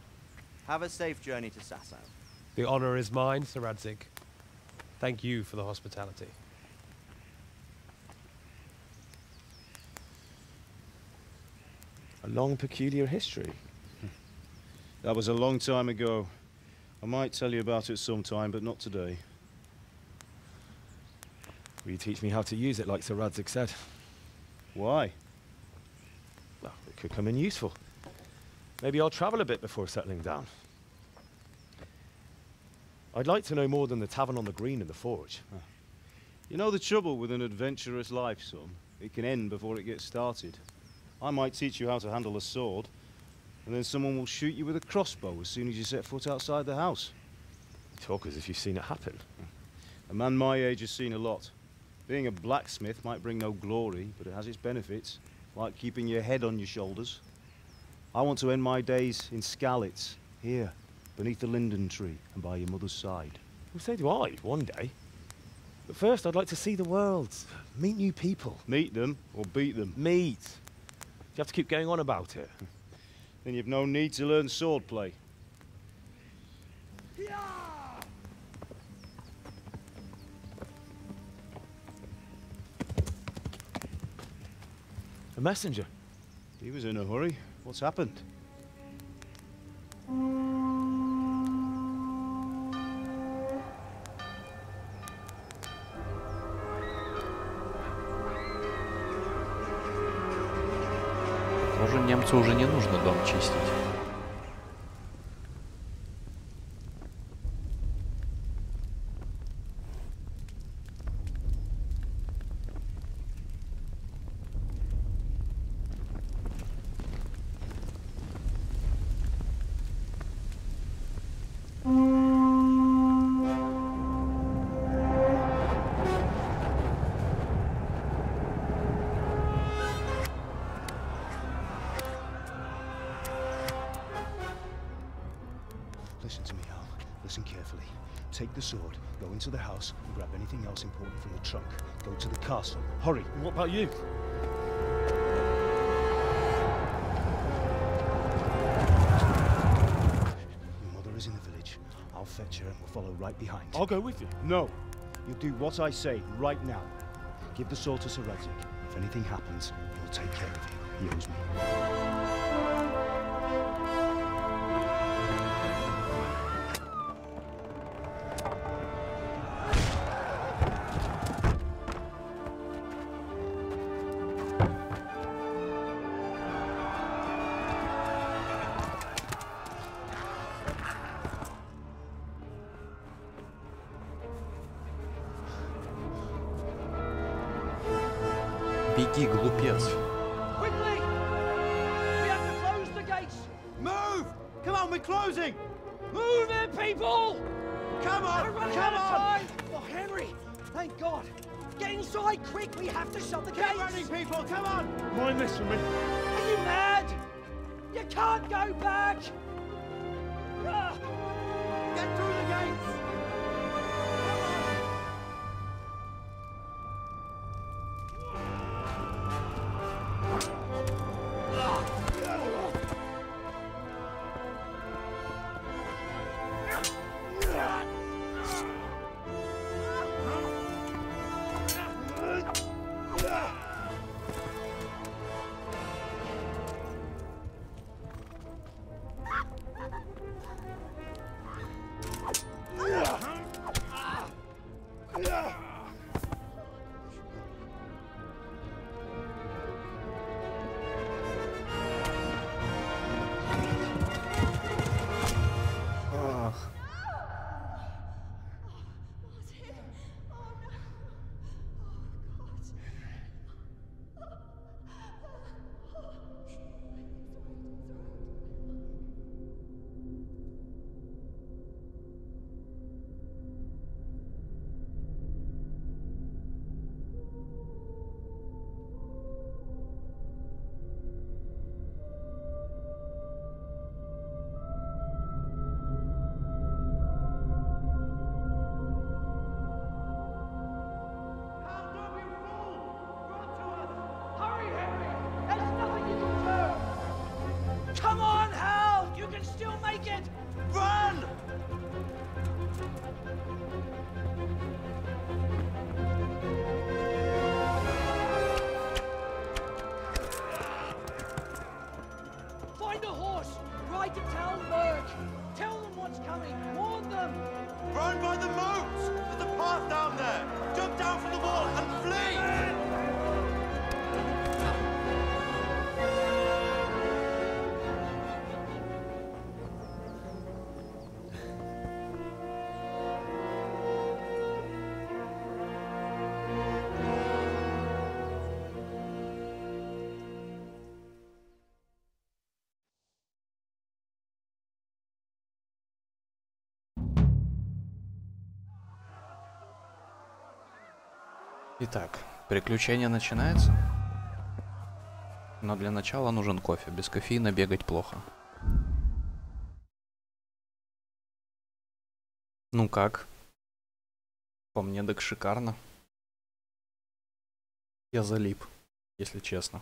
Have a safe journey to Sasau. The honor is mine, Sir Radzig. Thank you for the hospitality. A long, peculiar history. That was a long time ago. I might tell you about it sometime, but not today. Will you teach me how to use it, like Sir Radzig said? Why? Well, it could come in useful. Maybe I'll travel a bit before settling down. I'd like to know more than the tavern on the green and the forge. You know the trouble with an adventurous life, son? It can end before it gets started. I might teach you how to handle a sword, and then someone will shoot you with a crossbow as soon as you set foot outside the house. You talk as if you've seen it happen. A man my age has seen a lot. Being a blacksmith might bring no glory, but it has its benefits, like keeping your head on your shoulders. I want to end my days in Skalitz, here, beneath the linden tree and by your mother's side. Well, so do I, one day. But first, I'd like to see the world, meet new people. Meet them or beat them? Meet. You have to keep going on about it. Then you've no need to learn swordplay. A messenger. He was in a hurry. What's happened? Похоже, немцу уже не нужно дом чистить. Listen to me, Al. Listen carefully. Take the sword, go into the house, and grab anything else important from the trunk. Go to the castle. Hurry! What about you? Your mother is in the village. I'll fetch her and we'll follow right behind. I'll go with you. No. You'll do what I say right now. Give the sword to Sir Radzig. If anything happens, he'll take care of you. He owes me. Беги, глупец. Quickly! We have to close the gates! Move! Come on, we're closing! Move it, people! Come on! We're running Come out of on! time! Oh, Henry! Thank God! Get inside, quick! We have to shut the Get gates! running, people! Come on! Mind this for me. Are you mad? You can't go back! Ah. Get through the gates! Warn them! Run by the moat! There's a path down there! Jump down from the wall and flee! Итак, приключение начинается. Но для начала нужен кофе. Без кофеина бегать плохо. Ну как? По мне так шикарно. Я залип, если честно.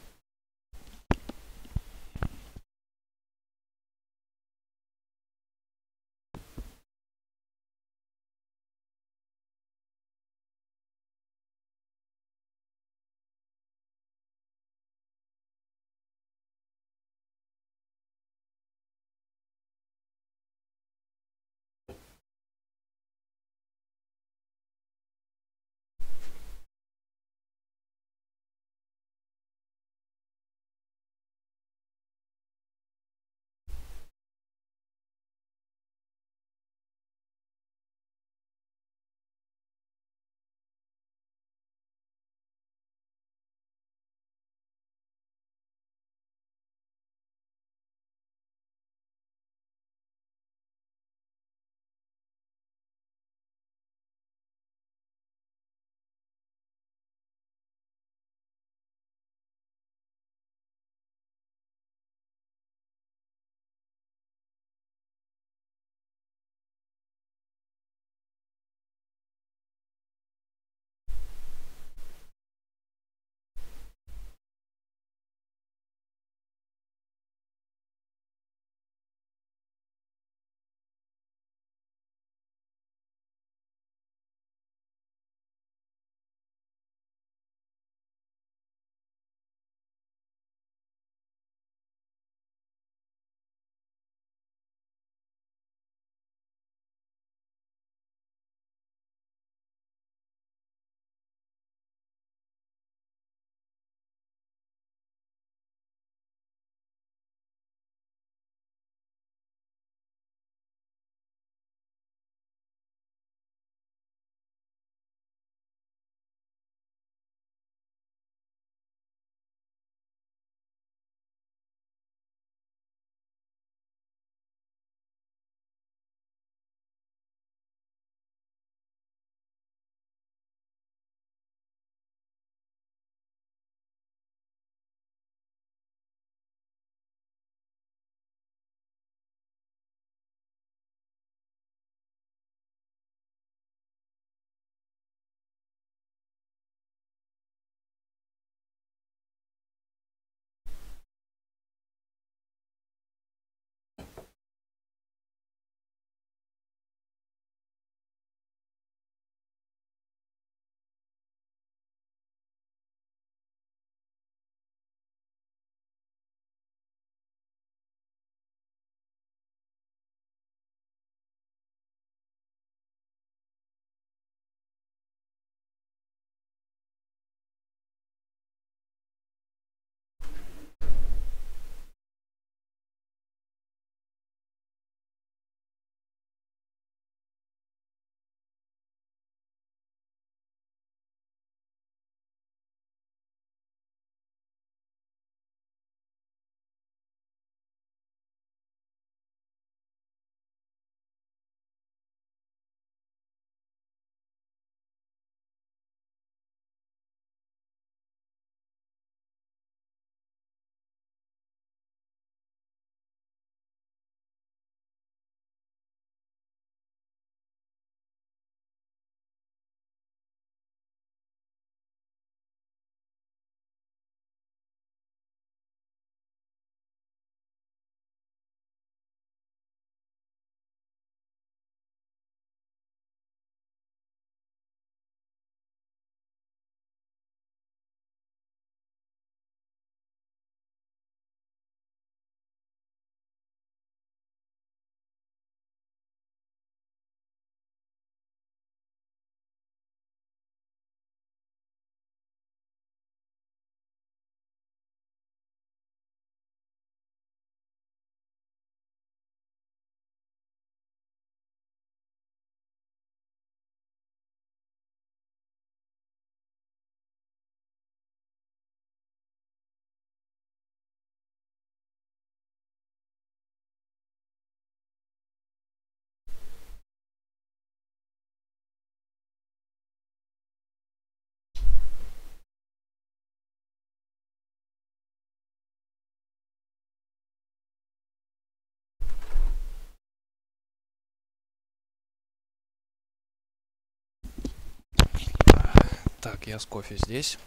Так, я с кофе здесь.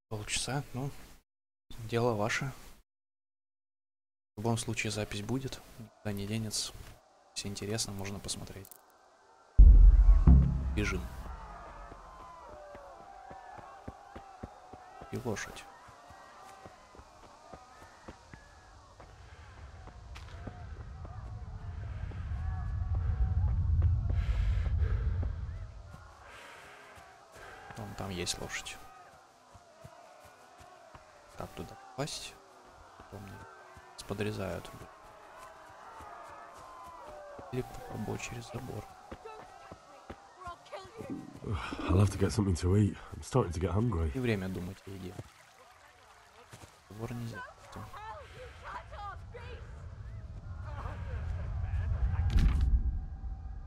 Полчаса, ну, дело ваше. В любом случае запись будет, никуда не денется. Если интересно, можно посмотреть. Бежим. И лошадь. Вон там есть лошадь. Как туда попасть? Помню. Подрезают. Или попробую через забор. I'll have to get something to eat. I'm starting to get hungry. И время думать о еде. Забор нельзя.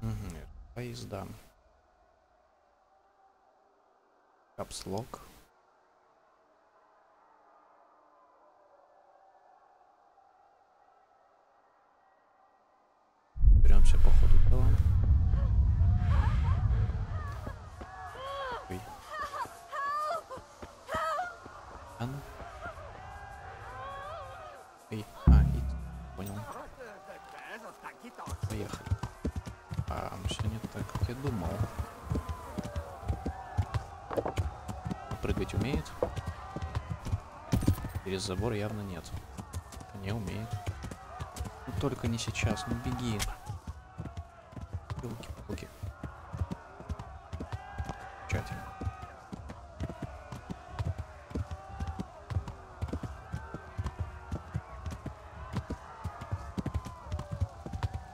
Угу. Поезда. Капслок. Беремся по ходу дела. Ой. А ну. Эй, понял. Поехали. Все не так, как я думал. Прыгать умеет? Через забор явно нет. Не умеет. Ну только не сейчас, ну беги. Елки-палки. Чатим.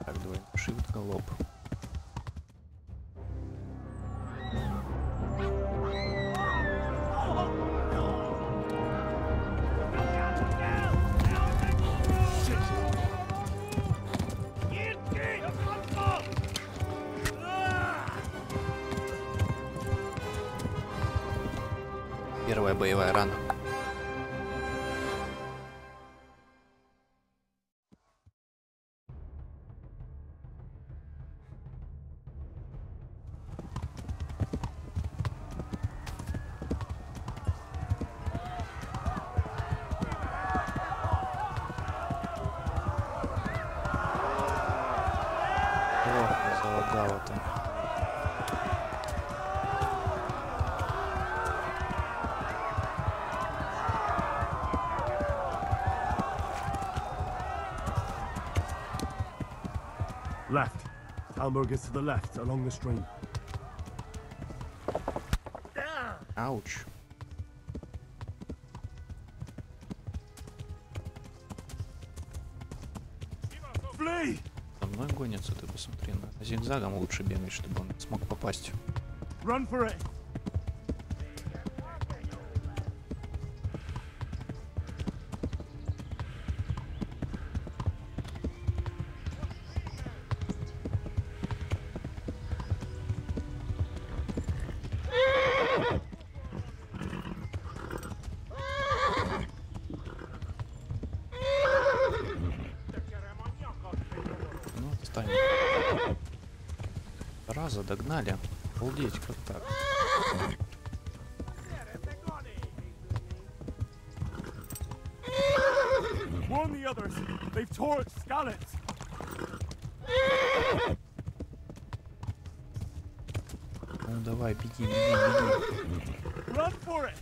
Так, давай. Shift галоп. Первая боевая рана. Ох, залагало-то. Left. Talmberg is to the left, along the stream. Ауч. За мной гонится, ты посмотри. На зигзагом лучше бегать, чтобы он смог попасть. Run for it. Ну, отстань. Раза догнали. Обалдеть, как так? Warn the others. They've tore its scallops. Ну давай, беги, беги, беги. Run for it.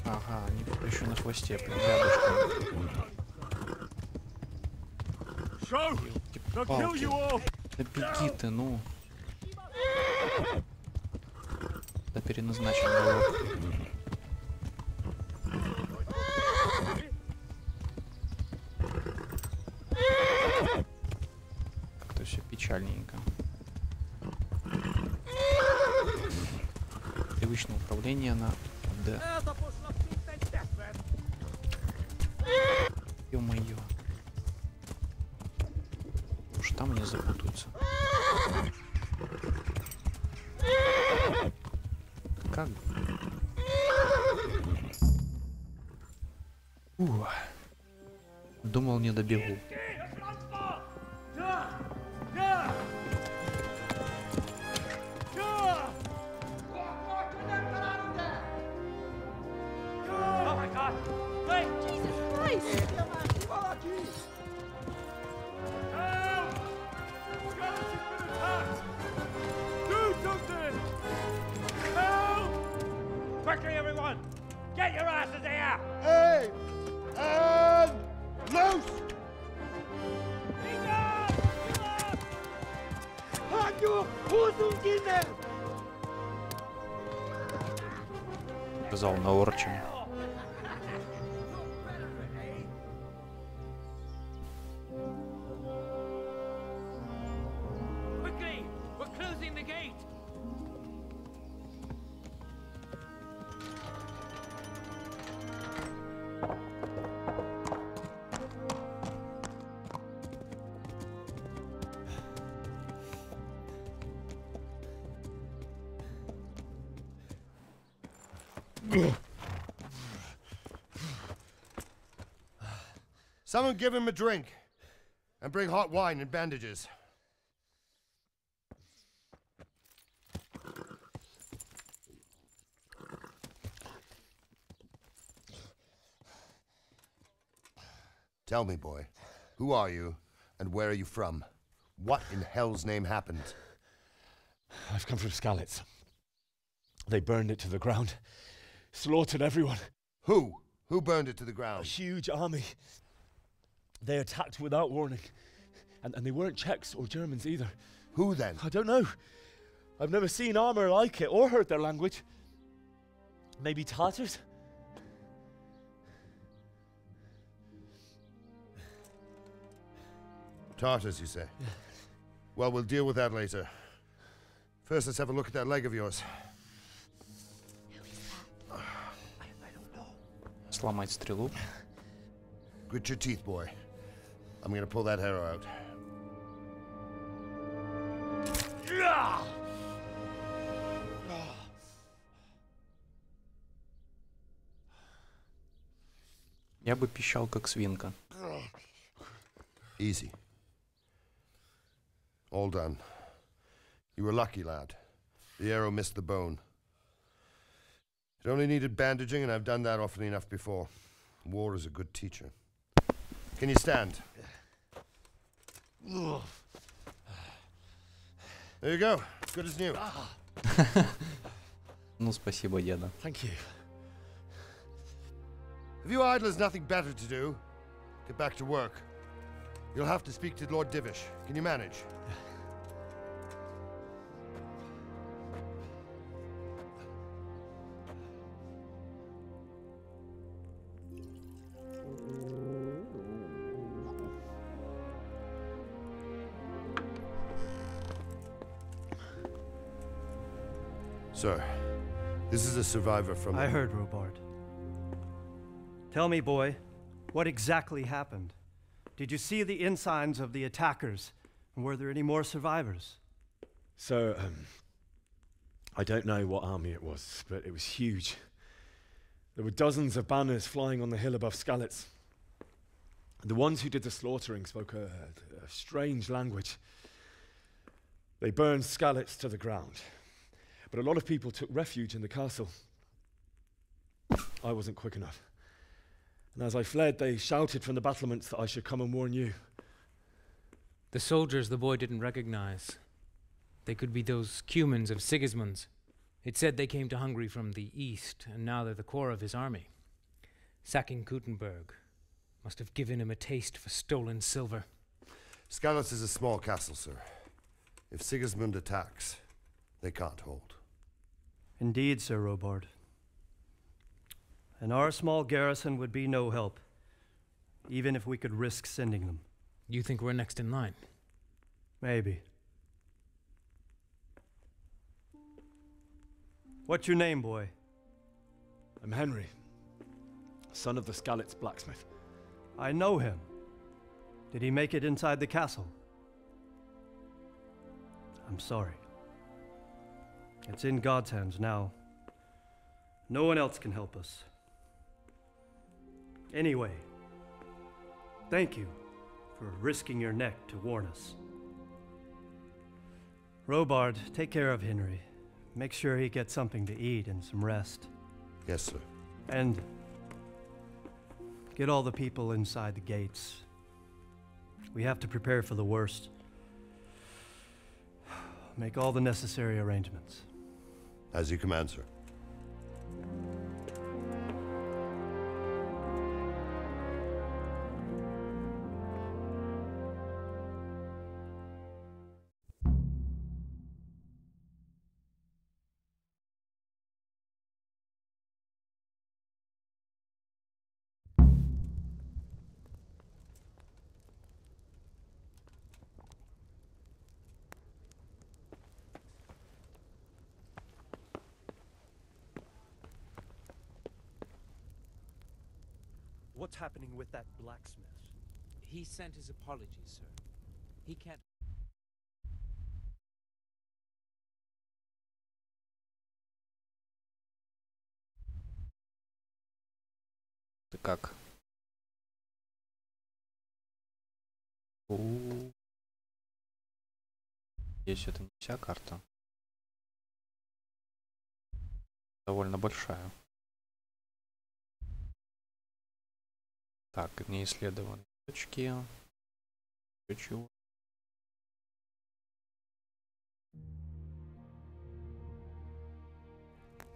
Ага, они еще на хвосте, прям рядышком. Елки-палки. Да беги ты, ну. Да переназначен головок. Как-то все печальненько. Привычное управление на D. Ё-моё. Уж там они запутаются. Как? Думал, не добегу. Oh my God! Wait! Jesus Christ! Help! Scarlet has been attacked! Do something! Help! Quickly, everyone! Get your asses here! Hey! And loose! Сказал на орчим. Quickly! We're closing the gate! Someone give him a drink. And bring hot wine and bandages. Tell me, boy, who are you and where are you from? What in hell's name happened? I've come from Skalitz. They burned it to the ground. Slaughtered everyone. Who? Who burned it to the ground? A huge army. They attacked without warning. And they weren't Czechs or Germans either. Who then? I don't know. I've never seen armor like it or heard their language. Maybe Tatars? Tartars, you say? Yeah. Well, we'll deal with that later. First, let's have a look at that leg of yours. Сломать стрелу. Grit your teeth, boy. I'm gonna pull that arrow out. Я бы пищал, как свинка. Easy. All done. You were lucky, lad. The arrow missed the bone. It only needed bandaging, and I've done that often enough before. War is a good teacher. Can you stand? There you go. Good as new. Ну, спасибо, деда. Thank you. Have you idlers nothing better to do? Get back to work. You'll have to speak to Lord Divish. Can you manage? Sir, this is a survivor from... I heard, Robard. Tell me, boy, what exactly happened? Did you see the ensigns of the attackers? And were there any more survivors? So, I don't know what army it was, but it was huge. There were dozens of banners flying on the hill above Skalitz. The ones who did the slaughtering spoke a strange language. They burned Skalitz to the ground. But a lot of people took refuge in the castle. I wasn't quick enough. And as I fled, they shouted from the battlements that I should come and warn you. The soldiers the boy didn't recognize. They could be those Cumans of Sigismund's. It said they came to Hungary from the east, and now they're the core of his army. Sacking Gutenberg must have given him a taste for stolen silver. Skalitz is a small castle, sir. If Sigismund attacks, they can't hold. Indeed, Sir Robard. And our small garrison would be no help, even if we could risk sending them. You think we're next in line? Maybe. What's your name, boy? I'm Henry, son of the Skalitz blacksmith. I know him. Did he make it inside the castle? I'm sorry. It's in God's hands now. No one else can help us. Anyway, Thank you for risking your neck to warn us. Robard, take care of Henry. Make sure he gets something to eat and some rest. Yes, sir. And get all the people inside the gates. We have to prepare for the worst. Make all the necessary arrangements. As you command, sir. What's happening with that blacksmith? He sent his apologies, sir. He can't... Ты как? Здесь это не вся карта. Довольно большая. Так, неисследованные точки. Чего?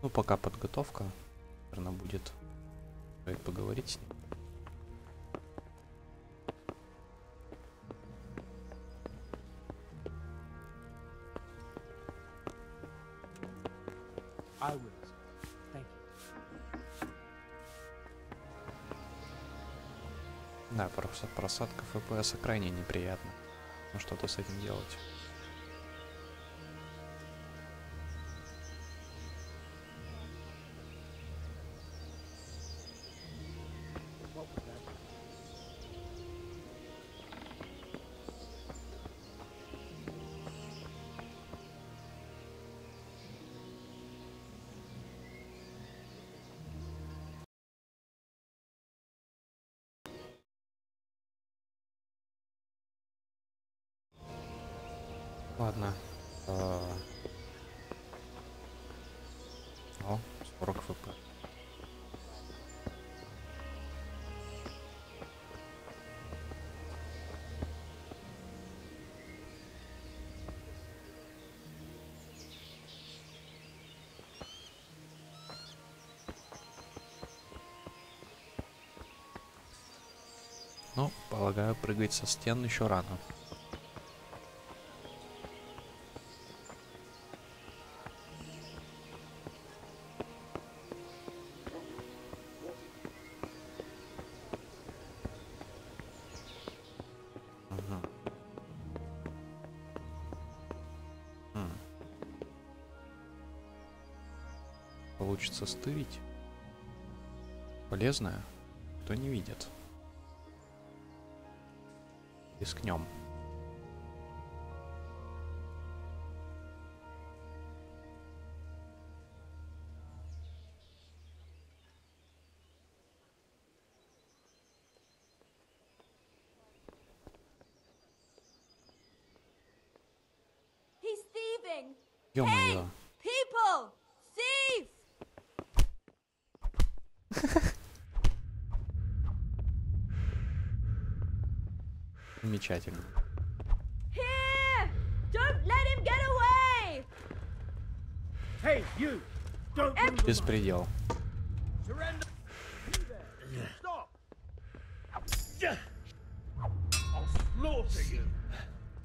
Ну, пока подготовка, наверное, будет. Стоит поговорить с ним. I will, sir. Thank you. Да, просто просадка FPS крайне неприятно. Ну что-то с этим делать. Ладно. О, 40 ФП. Ну, полагаю, прыгать со стен еще рано. Получится стырить. Полезное, кто не видит. Рискнем. He's thieving. Ё-моё. People, thief! Замечательно. Here! Don't let him get away! Hey, you! Don't move. Беспредел. Surrender. Stop! I'll slaughter you.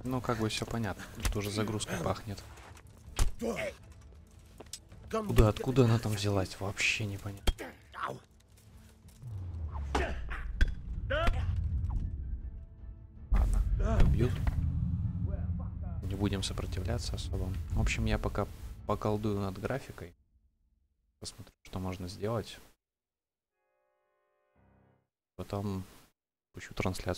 Ну, как бы все понятно. Тут уже загрузка пахнет. Откуда она там взялась? Вообще непонятно. Ладно, бьют. Не будем сопротивляться особо. В общем, я пока поколдую над графикой. Посмотрю, что можно сделать. Потом пущу трансляцию